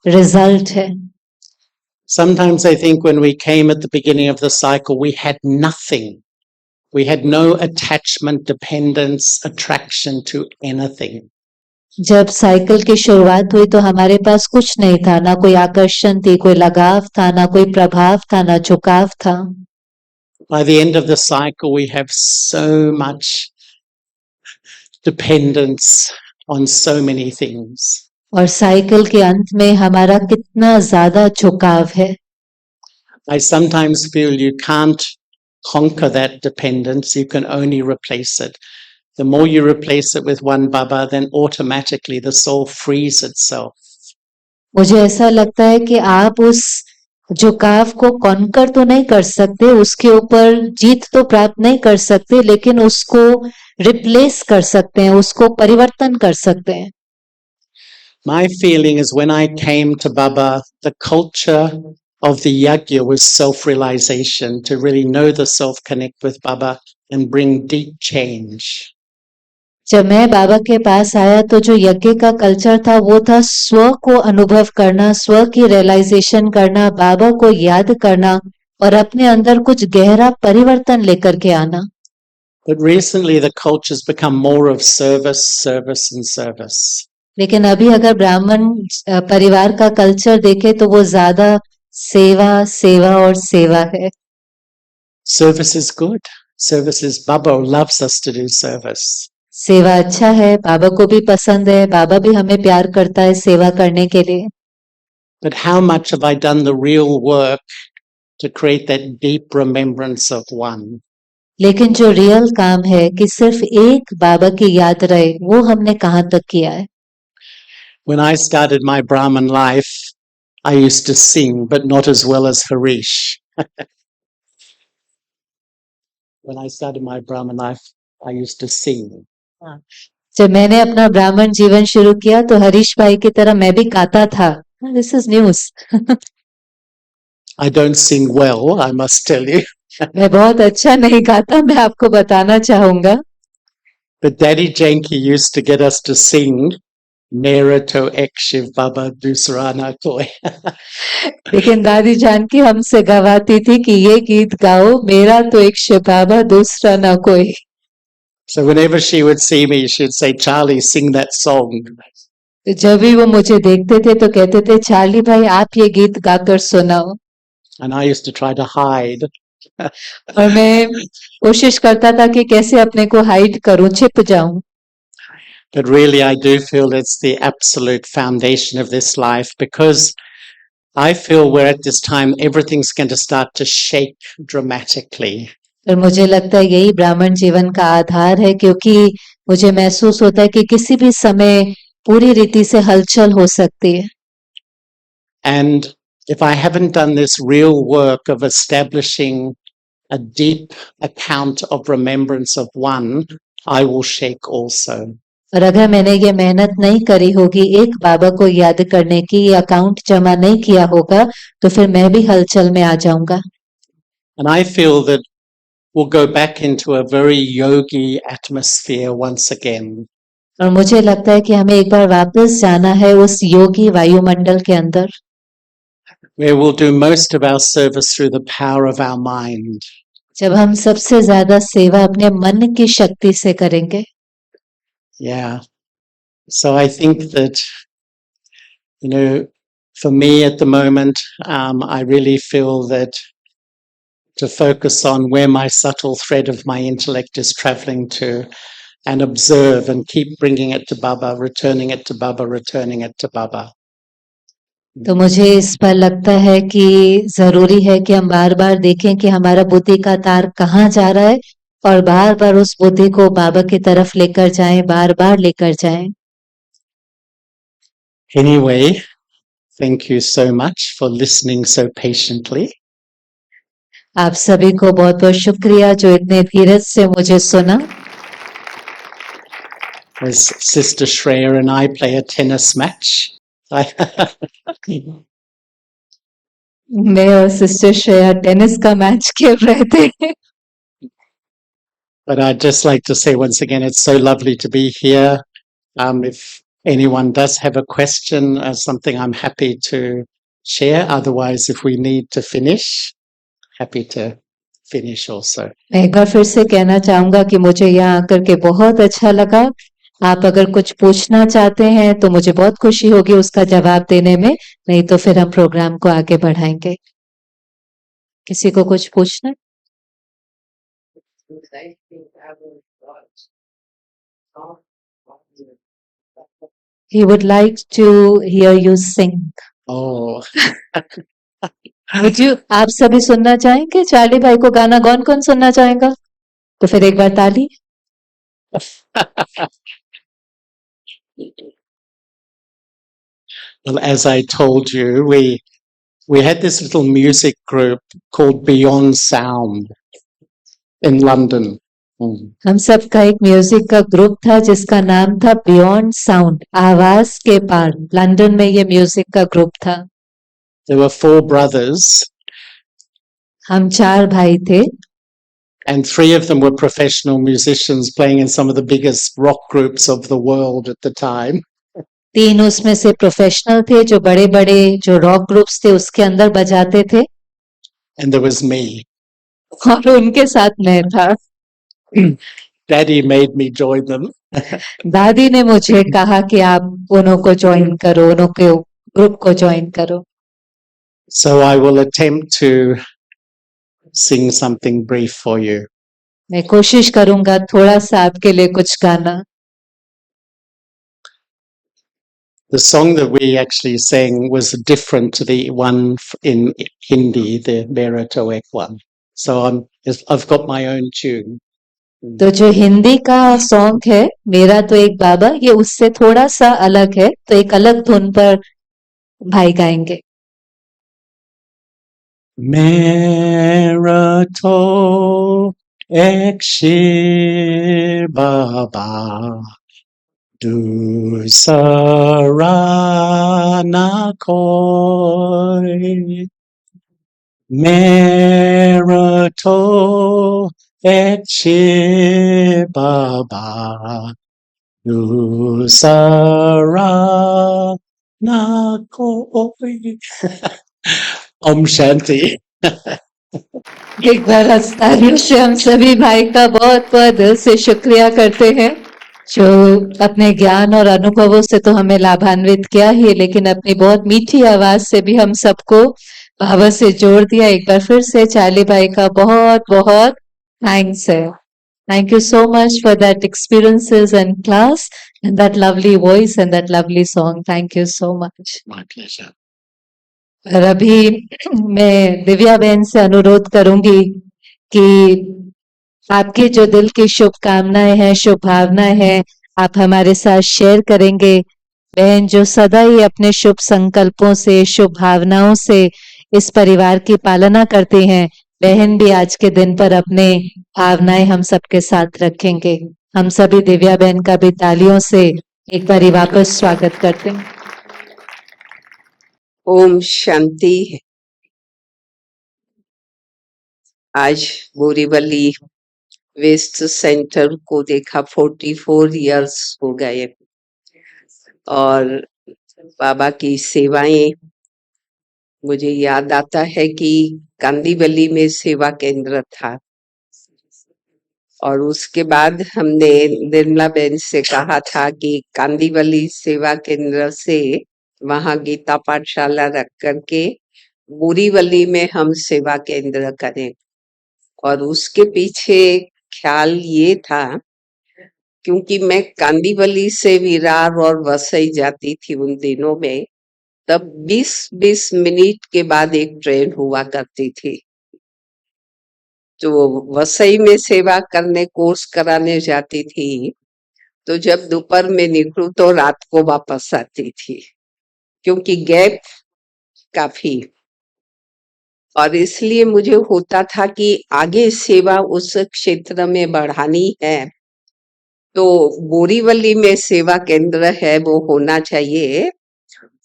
रिजल्ट है Sometimes I think when we came at the beginning of the cycle, we had nothing. We had no attachment, dependence, attraction to anything. जब cycle की शुरुआत हुई तो हमारे पास कुछ नहीं था ना कोई आकर्षण थी कोई लगाव था ना कोई प्रभाव था ना झुकाव था By the end of the cycle, we have so much dependence on so many things. और साइकिल के अंत में हमारा कितना ज्यादा झुकाव है I sometimes feel you can't conquer that dependence, you can only replace it. The more you replace it with one Baba, then automatically the soul frees itself. मुझे ऐसा लगता है कि आप उस झुकाव को कॉन्कर तो नहीं कर सकते उसके ऊपर जीत तो प्राप्त नहीं कर सकते लेकिन उसको रिप्लेस कर सकते हैं उसको परिवर्तन कर सकते हैं My feeling is when I came to Baba, the culture of the yajna was self-realization, to really know the self, connect with Baba and bring deep change. जब मैं बाबा के पास आया तो जो यज्ञ का कल्चर था वो था स्व को अनुभव करना स्व की रियलाइजेशन करना बाबा को याद करना और अपने अंदर कुछ गहरा परिवर्तन लेकर के आना। But recently the culture's become more of service, service and service. लेकिन अभी अगर ब्राह्मण परिवार का कल्चर देखे तो वो ज्यादा सेवा सेवा और सेवा है। Service is good. Service is Baba loves us to do service. सेवा अच्छा है, बाबा को भी पसंद है, बाबा भी हमें प्यार करता है सेवा करने के लिए। But how much have I done the real work to create that deep remembrance of one? लेकिन जो रियल काम है कि सिर्फ एक बाबा की याद रहे, वो हमने कहाँ तक किया है। When I started my Brahmin life, I used to sing, but not as well as Harish. When I started my Brahmin life, I used to sing. जब मैंने अपना ब्राह्मण जीवन शुरू किया तो हरीश भाई की तरह मैं भी गाता था। This is news. I don't sing well, I must tell you. मैं बहुत अच्छा नहीं गाता, मैं आपको बताना चाहूंगा। But Daddy Janki used to get us to sing Mera to ek Shiv Baba dusra na koi. लेकिन दादी जानकी हमसे गवाती थी कि ये गीत गाओ, मेरा तो एक शिव बाबा दूसरा ना कोई। So whenever she would see me, she'd say, Charlie, sing that song. तो जब भी वो मुझे देखते थे तो कहते थे, चार्ली भाई आप ये गीत गाकर सुनाओ। And I used to try to hide. और मैं कोशिश करता था कि कैसे अपने को हाइड करूं, छिप जाऊं। But really, I do feel it's the absolute foundation of this life, because I feel we're at this time, everything's going to start to shake dramatically. और मुझे लगता है यही ब्राह्मण जीवन का आधार है, क्योंकि मुझे महसूस होता है कि किसी भी समय पूरी रीति से हलचल हो सकती है। And if I haven't done this real work of establishing a deep account of remembrance of one, I will shake also. और अगर मैंने ये मेहनत नहीं करी होगी एक बाबा को याद करने की, ये अकाउंट जमा नहीं किया होगा, तो फिर मैं भी हलचल में आ जाऊंगा। And I feel that we'll go back into a very yogi atmosphere once again. और मुझे लगता है कि हमें एक बार वापस जाना है उस योगी वायुमंडल के अंदर, Where we'll do most of our service through the power of our mind. जब हम सबसे ज्यादा सेवा अपने मन की शक्ति से करेंगे। Yeah. So I think that, for me at the moment, I really feel that to focus on where my subtle thread of my intellect is traveling to and observe and keep bringing it to Baba, returning it to Baba, returning it to Baba. तो मुझे इस पर लगता है कि जरूरी है कि हम बार बार देखें कि हमारा बुद्धि का तार कहाँ जा रहा है और बार बार उस बुद्धि को बाबा की तरफ लेकर जाएं, बार बार लेकर जाएं। Anyway, thank you so much for listening so patiently. आप सभी को बहुत बहुत शुक्रिया जो इतने धीरज से मुझे सुना। As Sister Shreya and I play a tennis match. मैं और सिस्टर श्रेया टेनिस का मैच खेल रहे थे। But I'd just like to say once again, it's so lovely to be here. If anyone does have a question or something, I'm happy to share. Otherwise, if we need to finish, happy to finish also. मैं एक बार फिर से कहना चाहूंगा कि मुझे यहाँ आकर के बहुत अच्छा लगा। आप अगर कुछ पूछना चाहते हैं तो मुझे बहुत खुशी होगी उसका जवाब देने में, नहीं तो फिर हम प्रोग्राम को आगे बढ़ाएंगे। किसी को कुछ पूछना? He would like to hear you sing. Oh, Would you? आप सभी सुनना चाहेंगे? चार्ली भाई को गाना कौन सुनना चाहेगा? तो फिर एक बार ताली। well, as I told you, we had this little music group called Beyond Sound in London. हम सबका एक म्यूजिक का ग्रुप था जिसका नाम था बियॉन्ड साउंड, आवाज के पार। लंदन में ये म्यूजिक का ग्रुप था। There were 4 brothers, हम 4 भाई थे and 3 of them were professional musicians playing in some of the biggest rock groups of the world at the time. 3 उसमें से प्रोफेशनल थे, जो बड़े बड़े जो रॉक ग्रुप्स थे उसके अंदर बजाते थे। and there was me. और उनके साथ मैं था। Daddy made me join them. दादी ने मुझे कहा कि आप उन्हों को ज्वाइन करो, उन्हों के ग्रुप को ज्वाइन करो। So I will attempt to sing something brief for you. मैं कोशिश करूंगा थोड़ा सा आपके लिए कुछ गाना। The song that we actually sang was different to the one in Hindi, the Mera Toek one. So I've got my own tune. तो जो हिंदी का सॉन्ग है मेरा तो एक बाबा, ये उससे थोड़ा सा अलग है, तो एक अलग धुन पर भाई गाएंगे। Mera Toek Shir Baba दूसरा ना कोई, मेरा तो एक शिव बाबा, दूसरा ना कोई। ओम शांति। एक बार तालियों से हम सभी भाई का बहुत बहुत दिल से शुक्रिया करते हैं, जो अपने ज्ञान और अनुभवों से तो हमें लाभान्वित किया ही, लेकिन अपनी बहुत मीठी आवाज से भी हम सबको भाव से जोड़ दिया। एक बार फिर से चार्ली भाई का बहुत बहुत थैंक्स है। Thank you so much for that experiences and class and that lovely voice and that lovely song. Thank you so much. My pleasure. और अभी मैं दिव्या बहन से अनुरोध करूंगी कि आपकी जो दिल की शुभकामनाएं हैं, शुभ भावनाएं हैं, आप हमारे साथ शेयर करेंगे। बहन जो सदा ही अपने शुभ संकल्पों से, शुभ भावनाओं से इस परिवार की पालना करती हैं, बहन भी आज के दिन पर अपने भावनाएं हम सबके साथ रखेंगे। हम सभी दिव्या बहन का भी तालियों से एक बार वापस स्वागत करते हैं। ओम शांति। आज बोरीवली वेस्ट सेंटर को देखा 44 इयर्स हो गए और बाबा की सेवाएं मुझे याद आता है कि कांदीवली में सेवा केंद्र था और उसके बाद हमने निर्मला बहन से कहा था कि कांदीवली सेवा केंद्र से वहां गीता पाठशाला रख करके बोरीवली में हम सेवा केंद्र करें। और उसके पीछे ख्याल ये था, क्योंकि मैं कांदीवली से विरार और वसई जाती थी उन दिनों में, तब 20-20 मिनट के बाद एक ट्रेन हुआ करती थी। तो वसई में सेवा करने कोर्स कराने जाती थी, तो जब दोपहर में निकलूं तो रात को वापस आती थी, क्योंकि गैप काफी। और इसलिए मुझे होता था कि आगे सेवा उस क्षेत्र में बढ़ानी है तो बोरीवली में सेवा केंद्र है वो होना चाहिए।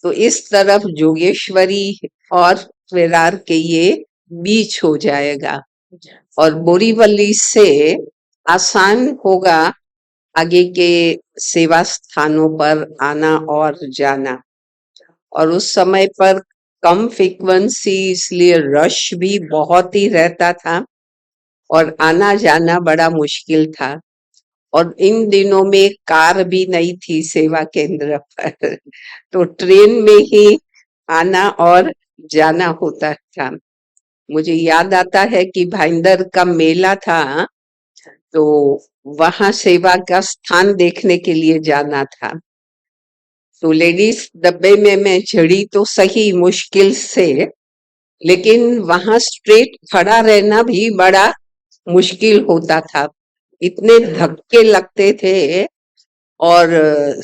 तो इस तरफ जोगेश्वरी और विरार के ये बीच हो जाएगा और बोरीवली से आसान होगा आगे के सेवा स्थानों पर आना और जाना। और उस समय पर कम फ्रीक्वेंसी, इसलिए रश भी बहुत ही रहता था और आना जाना बड़ा मुश्किल था। और इन दिनों में कार भी नहीं थी सेवा केंद्र पर तो ट्रेन में ही आना और जाना होता था। मुझे याद आता है कि भाईंदर का मेला था, तो वहां सेवा का स्थान देखने के लिए जाना था। तो लेडीज डब्बे में मैं चढ़ी तो सही मुश्किल से, लेकिन वहां स्ट्रेट खड़ा रहना भी बड़ा मुश्किल होता था, इतने धक्के लगते थे। और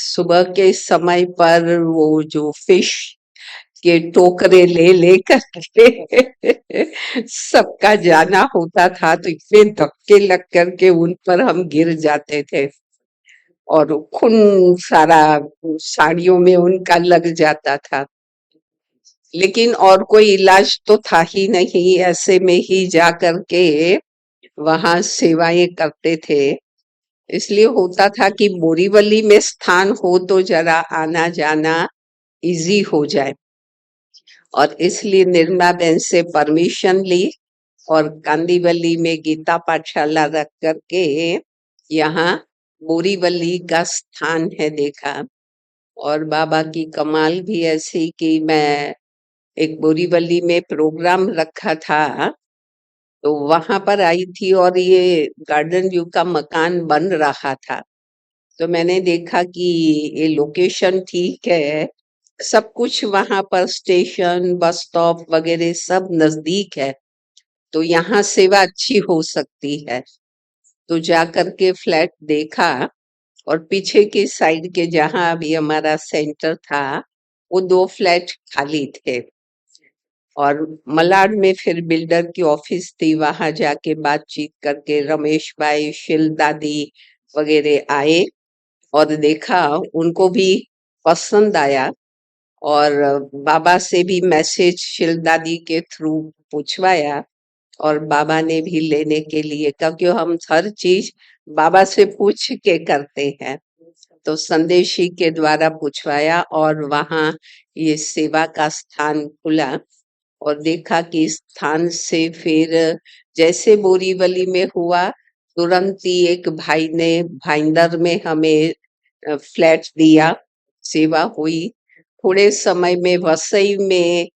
सुबह के समय पर वो जो फिश के टोकरे ले ले करके सबका जाना होता था, तो इतने धक्के लग करके उन पर हम गिर जाते थे और खून सारा साड़ियों में उनका लग जाता था। लेकिन और कोई इलाज तो था ही नहीं, ऐसे में ही जा करके वहां सेवाएं करते थे। इसलिए होता था कि बोरीवली में स्थान हो तो जरा आना जाना इजी हो जाए। और इसलिए निर्मला बहन से परमिशन ली और कांदीवली में गीता पाठशाला रख करके यहाँ बोरीवली का स्थान है देखा। और बाबा की कमाल भी ऐसी कि मैं एक बोरीवली में प्रोग्राम रखा था तो वहां पर आई थी और ये गार्डन व्यू का मकान बन रहा था। तो मैंने देखा कि ये लोकेशन ठीक है, सब कुछ वहां पर स्टेशन बस स्टॉप वगैरह सब नजदीक है, तो यहाँ सेवा अच्छी हो सकती है। तो जा करके फ्लैट देखा और पीछे की साइड के जहाँ अभी हमारा सेंटर था वो 2 फ्लैट खाली थे। और मलाड में फिर बिल्डर की ऑफिस थी, वहां जाके बातचीत करके रमेश भाई शिल दादी वगैरह आए और देखा, उनको भी पसंद आया। और बाबा से भी मैसेज शिल दादी के थ्रू पूछवाया और बाबा ने भी लेने के लिए, क्योंकि हम हर चीज बाबा से पूछ के करते हैं, तो संदेशी के द्वारा पूछवाया और वहां ये सेवा का स्थान खुला। और देखा कि इस स्थान से फिर जैसे बोरीवली में हुआ तुरंत ही एक भाई ने भाईंदर में हमें फ्लैट दिया, सेवा हुई। थोड़े समय में वसई में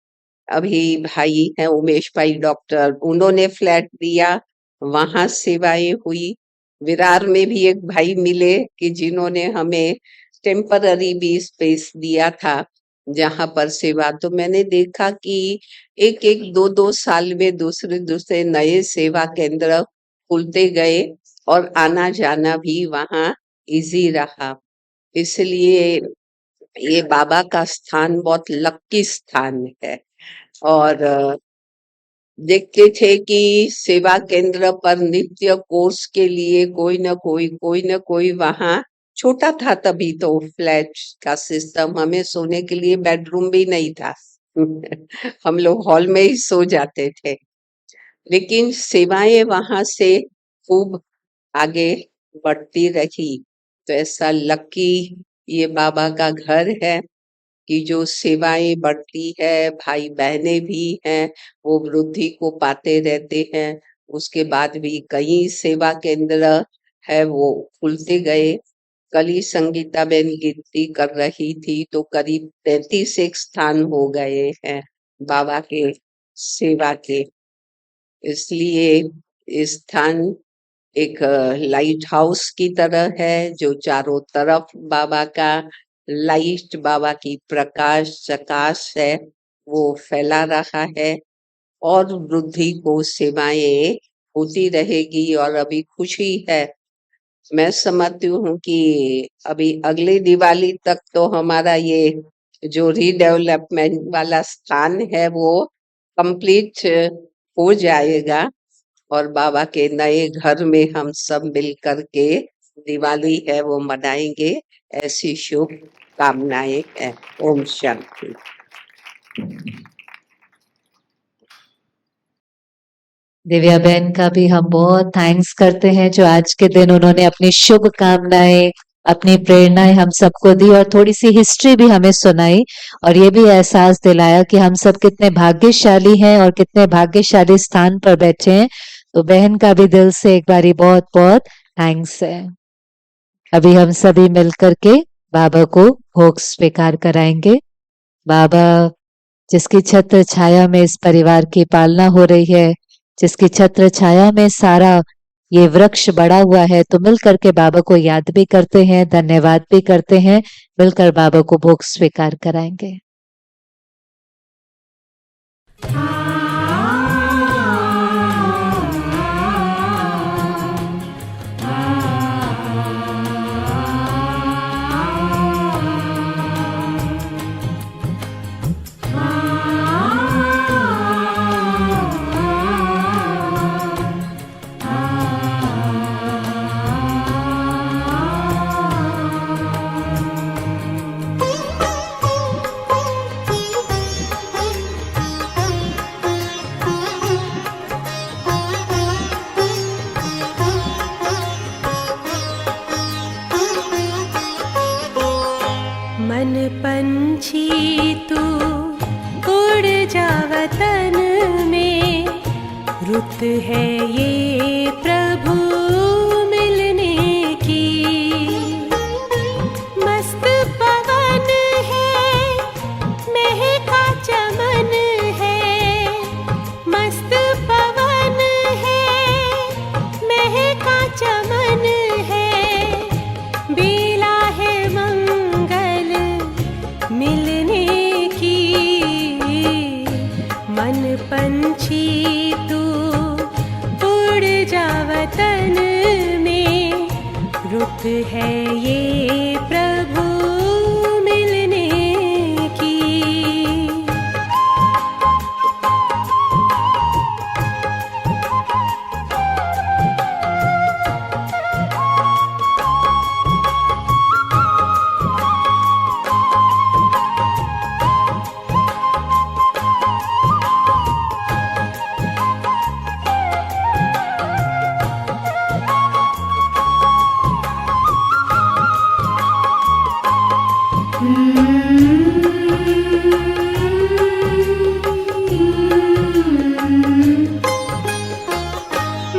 अभी भाई हैं उमेश भाई डॉक्टर, उन्होंने फ्लैट दिया, वहां सेवाएं हुई। विरार में भी एक भाई मिले कि जिन्होंने हमें टेम्पररी भी स्पेस दिया था जहां पर सेवा। तो मैंने देखा कि एक एक 2-2 साल में दूसरे दूसरे नए सेवा केंद्र खुलते गए और आना जाना भी वहां इजी रहा। इसलिए ये बाबा का स्थान बहुत लक्की स्थान है। और देखते थे कि सेवा केंद्र पर नित्य कोर्स के लिए कोई न कोई वहां, छोटा था तभी तो फ्लैट का सिस्टम, हमें सोने के लिए बेडरूम भी नहीं था हम लोग हॉल में ही सो जाते थे। लेकिन सेवाएं वहां से खूब आगे बढ़ती रही। तो ऐसा लकी ये बाबा का घर है कि जो सेवाएं बढ़ती है, भाई बहनें भी हैं वो वृद्धि को पाते रहते हैं। उसके बाद भी कई सेवा केंद्र है वो खुलते गए। कल ही संगीता बेन गिनती कर रही थी तो करीब 33 एक स्थान हो गए हैं बाबा के सेवा के। इसलिए ये स्थान एक लाइट हाउस की तरह है जो चारों तरफ बाबा का लाइट, बाबा की प्रकाश प्रकाश है वो फैला रहा है। और वृद्धि को सेवाएं होती रहेगी। और अभी खुशी है, मैं समझती हूँ कि अभी अगली दिवाली तक तो हमारा ये जो रीडेवलपमेंट वाला स्थान है वो कंप्लीट हो जाएगा और बाबा के नए घर में हम सब मिल करके दिवाली है वो मनाएंगे। ऐसी शुभ कामनाएं हैं। ओम शांति। दिव्या बहन का भी हम बहुत थैंक्स करते हैं जो आज के दिन उन्होंने अपनी शुभ कामनाएं, अपनी प्रेरणाएं हम सबको दी और थोड़ी सी हिस्ट्री भी हमें सुनाई और ये भी एहसास दिलाया कि हम सब कितने भाग्यशाली हैं और कितने भाग्यशाली स्थान पर बैठे हैं। तो बहन का भी दिल से एक बारी बहुत बहुत थैंक्स है। अभी हम सभी मिलकर के बाबा को भोग स्वीकार कराएंगे। बाबा जिसकी छत्र छाया में इस परिवार की पालना हो रही है, जिसकी छत्र छाया में सारा ये वृक्ष बड़ा हुआ है, तो मिलकर के बाबा को याद भी करते हैं, धन्यवाद भी करते हैं, मिलकर बाबा को भोग स्वीकार कराएंगे। मन पंछी तू उड़ जा वतन में, रुत है ये प्रभु मिलने की। मस्त पवन है महका चमन है, मस्त पवन है महका चमन है। बेला है मंगल मिलने की। मन पंछी तू उड़ जा वतन में, रुत है ये प्रभु मिलने की।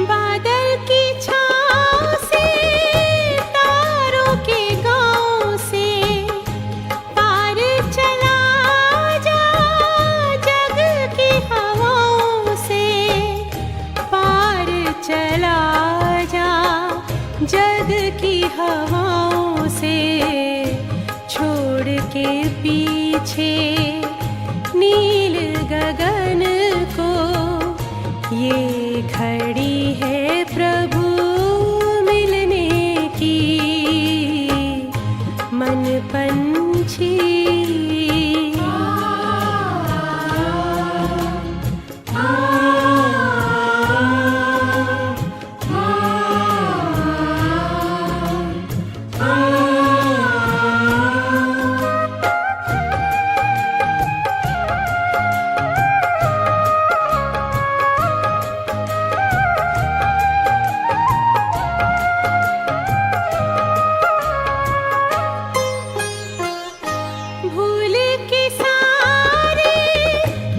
बादल की छाँव से, तारों के गाँव से, पार चला जा जग की हवाओं से, पार चला जा जग की हवाओं से। छोड़ के पीछे नील गगन को, ये घड़ी है प्रभु मिलने की। मन पंछी भूल के सारे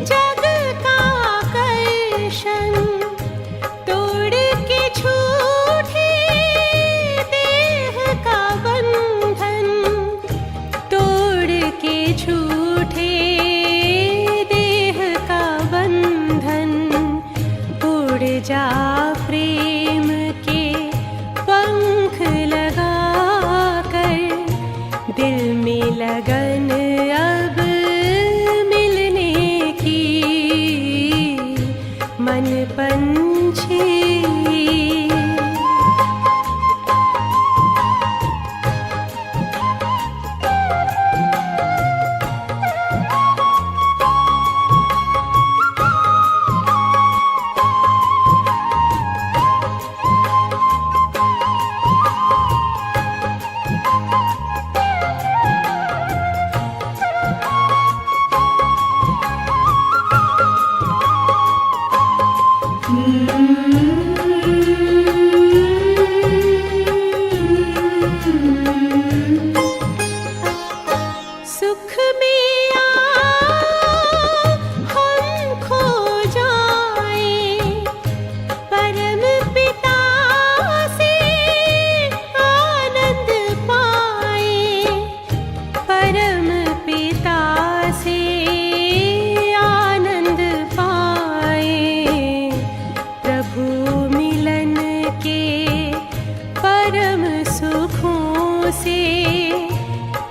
जग का आकर्षण, तोड़ के झूठे देह का बंधन, तोड़ के झूठे देह का बंधन। उड़ जा प्रेम के पंख लगा कर, दिल में लगन अब मिलने की। मन पंछी सुख में हम खो जाए, परम पिता से आनंद पाए, परम पिता से आनंद पाए। प्रभु मिलन के परम सुखों से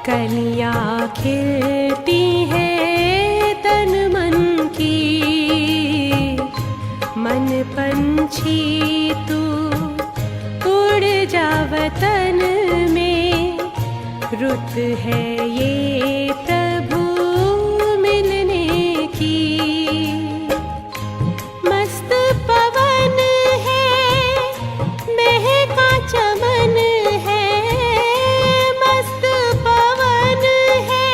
कलियाँ खिलती है तन मन की। मन पंछी तू उड़ जा वतन में, रुत है ये प्रभु मिलने की। मस्त पवन है महका चमन है, मस्त पवन है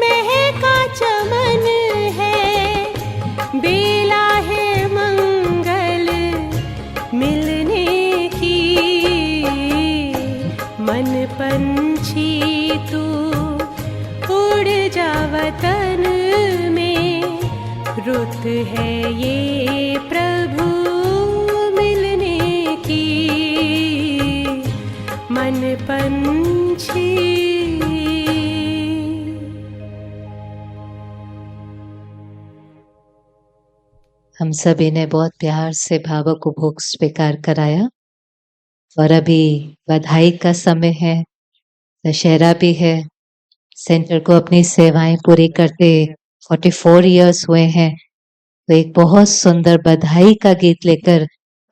महका चमन है। बेला है मंगल मिलने की। मन पंछी तू उड़ जा वतन में, रुत है ये की मन पंछी। हम सभी ने बहुत प्यार से भावक उपभोग स्वीकार कराया और अभी बधाई का समय है, दशहरा भी है। सेंटर को अपनी सेवाएं पूरी करते 44 इयर्स हुए हैं, तो एक बहुत सुंदर बधाई का गीत लेकर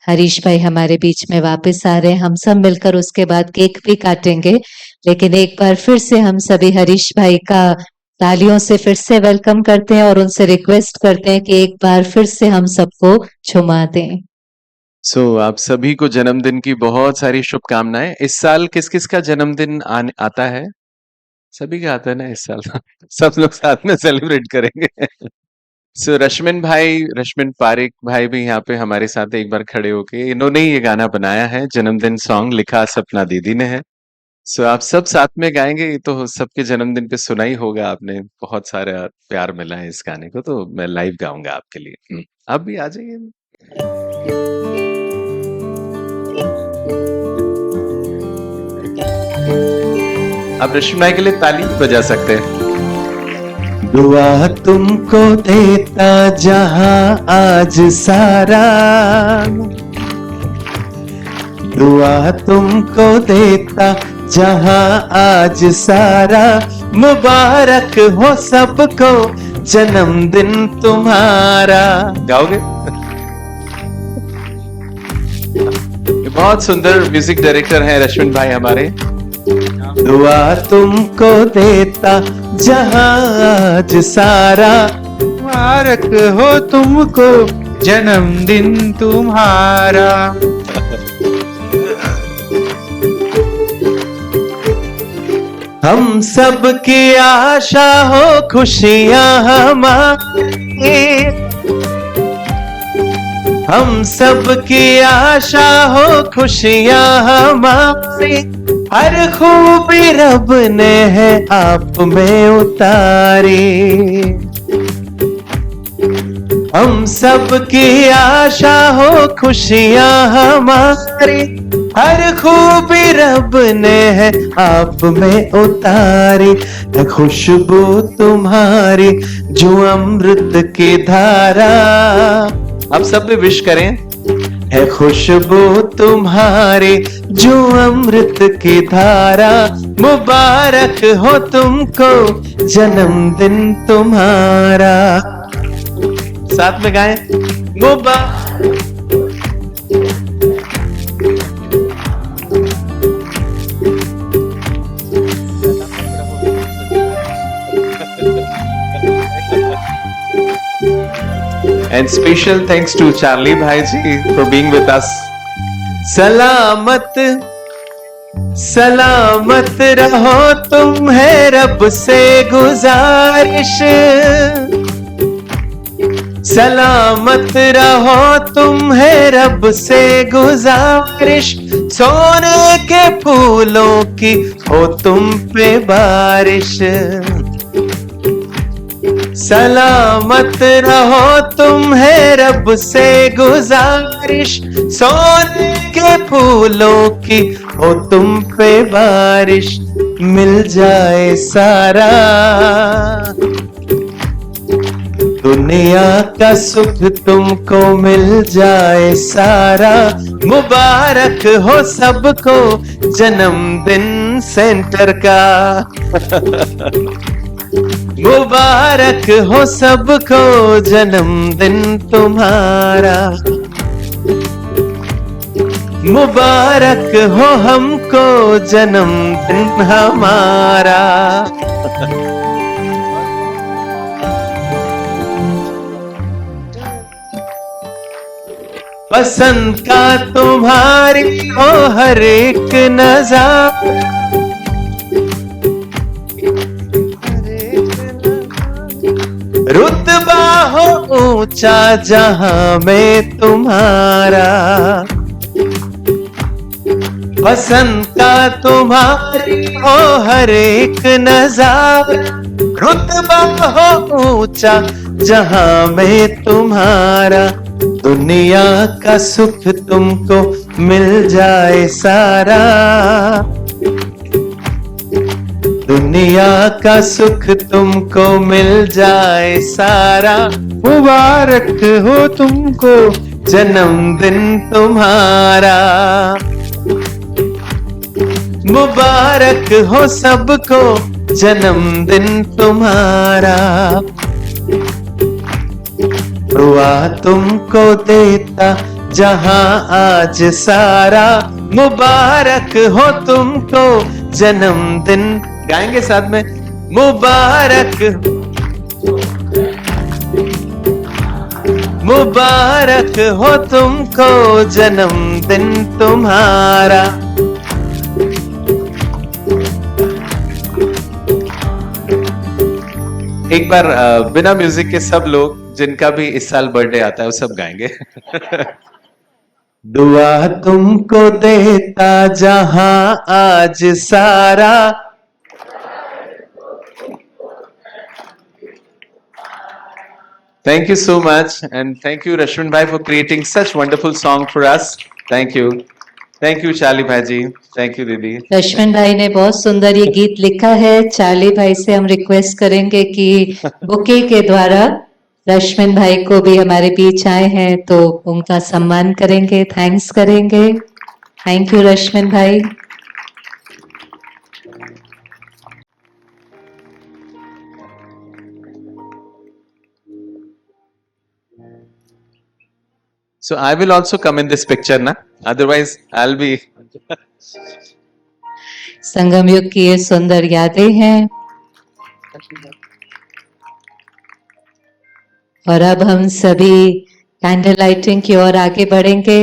हरीश भाई हमारे बीच में वापस आ रहे हैं। हम सब मिलकर उसके बाद केक भी काटेंगे, लेकिन एक बार फिर से हम सभी हरीश भाई का तालियों से फिर से वेलकम करते हैं और उनसे रिक्वेस्ट करते हैं कि एक बार फिर से हम सबको झुमा दें। आप सभी को जन्मदिन की बहुत सारी शुभकामनाएं। इस साल किस किस का जन्मदिन आता है? सभी का आता है ना इस साल। सब लोग साथ में सेलिब्रेट करेंगे। रश्मिन पारिक भाई भी यहाँ पे हमारे साथ एक बार खड़े होके, इन्होंने ही ये गाना बनाया है, जन्मदिन सॉन्ग लिखा सपना दीदी ने है। आप सब साथ में गाएंगे, ये तो सबके जन्मदिन पे सुना ही होगा आपने। बहुत सारा प्यार मिला है इस गाने को, तो मैं लाइव गाऊंगा आपके लिए। आप भी आ जाइए। आप रश्मि भाई के लिए ताली बजा सकते हैं। दुआ तुमको देता जहां आज सारा, दुआ तुमको देता जहां आज सारा, मुबारक हो सबको जन्मदिन तुम्हारा। गाओगे? बहुत सुंदर म्यूजिक डायरेक्टर हैं रश्मिन भाई हमारे। दुआ तुमको देता जहां आज सारा, मुबारक हो तुमको जन्मदिन तुम्हारा। हम सब की आशा हो खुशियां हमारी, हम सब की आशा हो खुशियां हमारी, हर खूबी रब ने है आप में उतारी। हम सब की आशा हो खुशियां हमारी, हर खूबी रब ने है आप में उतारी। है खुशबू तुम्हारी जो अमृत की धारा। आप सब भी विश करें। है खुशबू तुम्हारी जो अमृत की धारा, मुबारक हो तुमको जन्मदिन तुम्हारा। साथ में गाएं। मुबारक। And special thanks to Charlie Bhai ji for being with us. सलामत सलामत रहो तुम है रब से गुजारिश, सलामत रहो तुम है रब से गुजारिश। सोने के फूलों की हो तुम पे बारिश, सलामत रहो तुम है रब से गुजारिश। सोने के फूलों की हो तुम पे बारिश, मिल जाए सारा दुनिया का सुख तुमको मिल जाए सारा। मुबारक हो सबको जन्मदिन सेंटर का। मुबारक हो सबको जन्मदिन तुम्हारा। मुबारक हो हमको जन्मदिन हमारा। पसंद का तुम्हारी हो हर एक नजारा, रुतबा हो ऊंचा जहां में तुम्हारा। पसंद का तुम्हारी हो हर एक नजारा, रुतबा हो ऊंचा जहां में तुम्हारा। दुनिया का सुख तुमको मिल जाए सारा, दुनिया का सुख तुमको मिल जाए सारा। मुबारक हो तुमको जन्मदिन तुम्हारा, मुबारक हो सबको जन्मदिन तुम्हारा। दुआ तुमको देता जहां आज सारा, मुबारक हो तुमको जन्मदिन। गाएंगे साथ में, मुबारक मुबारक हो तुमको जन्मदिन तुम्हारा। एक बार बिना म्यूजिक के सब लोग जिनका भी इस साल बर्थडे आता है वो सब गाएंगे। दुआ तुमको देता जहां आज सारा, Thank you so much, and thank you Rashmin bhai for creating such wonderful song for us. Thank you Charlie bhai ji, thank you दीदी। लक्ष्मण भाई ने बहुत सुंदर ये गीत लिखा है। चार्ली भाई से हम रिक्वेस्ट करेंगे कि बुके के द्वारा लक्ष्मण भाई को भी हमारे बीच आए हैं तो उनका सम्मान करेंगे, थैंक्स करेंगे। थैंक यू लक्ष्मण भाई। So I will also come in this picture ना, otherwise I'll be संगम युग की ये सुंदर यादें हैं और अब हम सभी कैंडल लाइटिंग की ओर आगे बढ़ेंगे।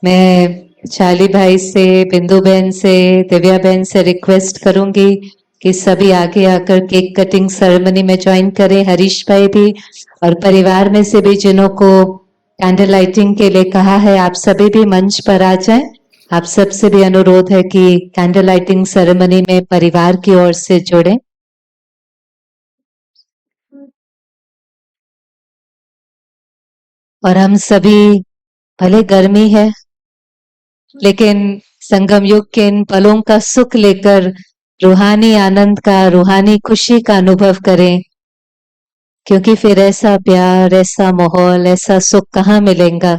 मैं चार्ली भाई से, बिंदु बहन से, दिव्या बहन से रिक्वेस्ट करूंगी कि सभी आगे आकर केक कटिंग सेरेमनी में ज्वाइन करें। हरीश भाई भी और परिवार में से भी जिन्हों को कैंडल लाइटिंग के लिए कहा है, आप सभी भी मंच पर आ जाएं। आप सबसे भी अनुरोध है कि कैंडल लाइटिंग सेरेमनी में परिवार की ओर से जुड़ें। और हम सभी, भले गर्मी है लेकिन संगम युग के इन पलों का सुख लेकर रूहानी आनंद का, रूहानी खुशी का अनुभव करें, क्योंकि फिर ऐसा प्यार, ऐसा माहौल, ऐसा सुख कहाँ मिलेगा।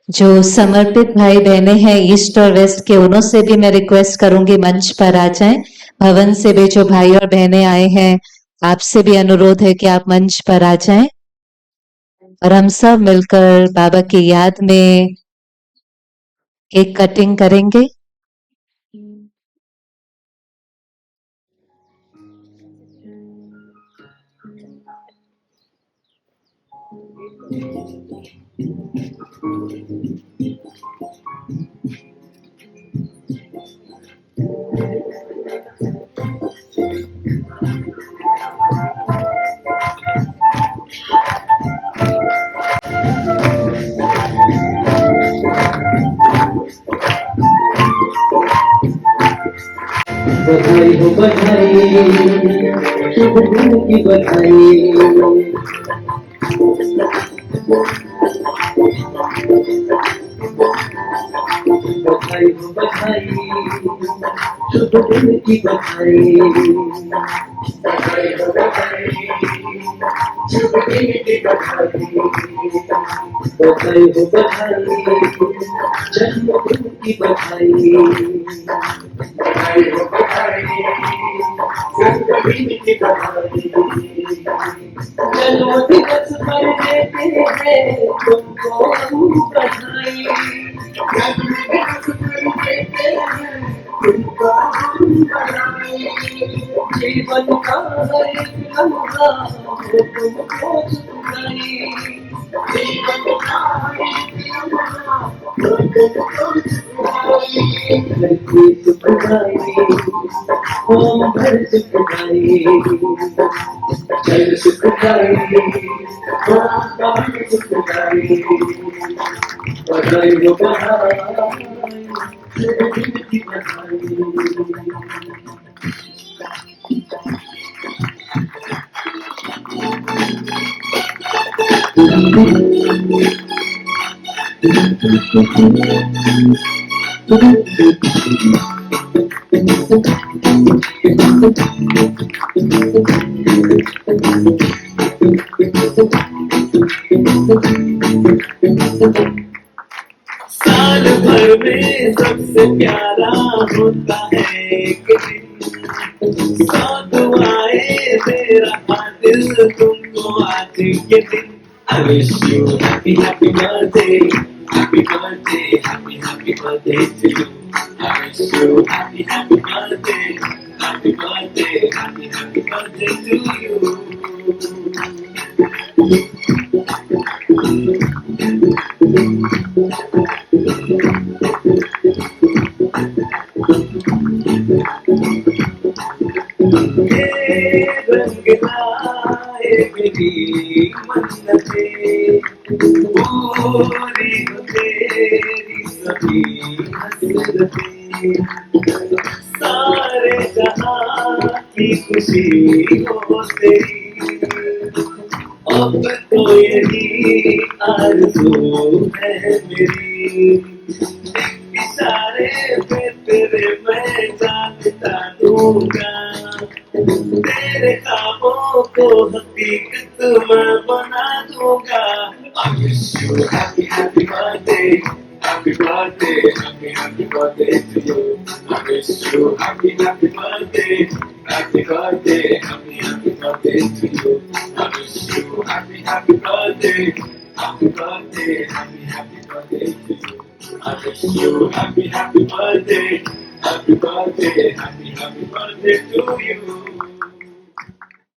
जो समर्पित भाई बहने हैं ईस्ट और वेस्ट के, उन्हों से भी मैं रिक्वेस्ट करूंगी मंच पर आ जाएं। भवन से भी जो भाई और बहनें आए हैं, आपसे भी अनुरोध है कि आप मंच पर आ जाएं और हम सब मिलकर बाबा की याद में केक कटिंग करेंगे। बधाई हो बधाई, शुभ दिन की बधाई। बधाई हो बधाई, शुभ दिन की बधाई। बधाई हो बधाई, शुभ दिन की बधाई। बधाई हो बधाई, जन्मदिन की बधाई। बधाई हो बधाई, जन्मदिन की बधाई। जन्मदिवस पर देते हैं तुमको हम बधाई। जन्मदिवस पर देते हैं तुमको हम बधाई। जीवन का हर एक लम्हा हो तुमको सुनाई। जीवन का हर एक लम्हा हो तुमको सुनाई। धरती सुखदाई, ओम भर सुखदाई। जल सुखदाई, ओम भर सुखदाई। बधाई हो बधाई, शुभ दिन की बधाई। साल भर में सबसे प्यारा होता है एक दिन, सौ दुआएं दे रहा दिल तुमको आज के दिन। I wish you happy happy birthday, happy birthday, happy birthday to you. I wish you happy happy birthday, happy birthday, happy birthday to you. रंग लाए मेरी मन्नतें, पूरी हो तेरी सभी हसरतें, सारे जहां की खुशी हो तेरी, अब तो यही आरज़ू है मेरी। इशारे पे तेरे मैं जानता दूंगा, तेरे ख्वाबों को हकीकत मैं बना दूंगा। I wish you happy happy birthday, happy birthday, happy birthday to you. I wish you happy happy birthday, happy birthday, happy birthday to you. I wish you happy happy birthday, happy birthday, happy birthday to you. I wish you happy happy birthday, happy birthday, happy birthday to you.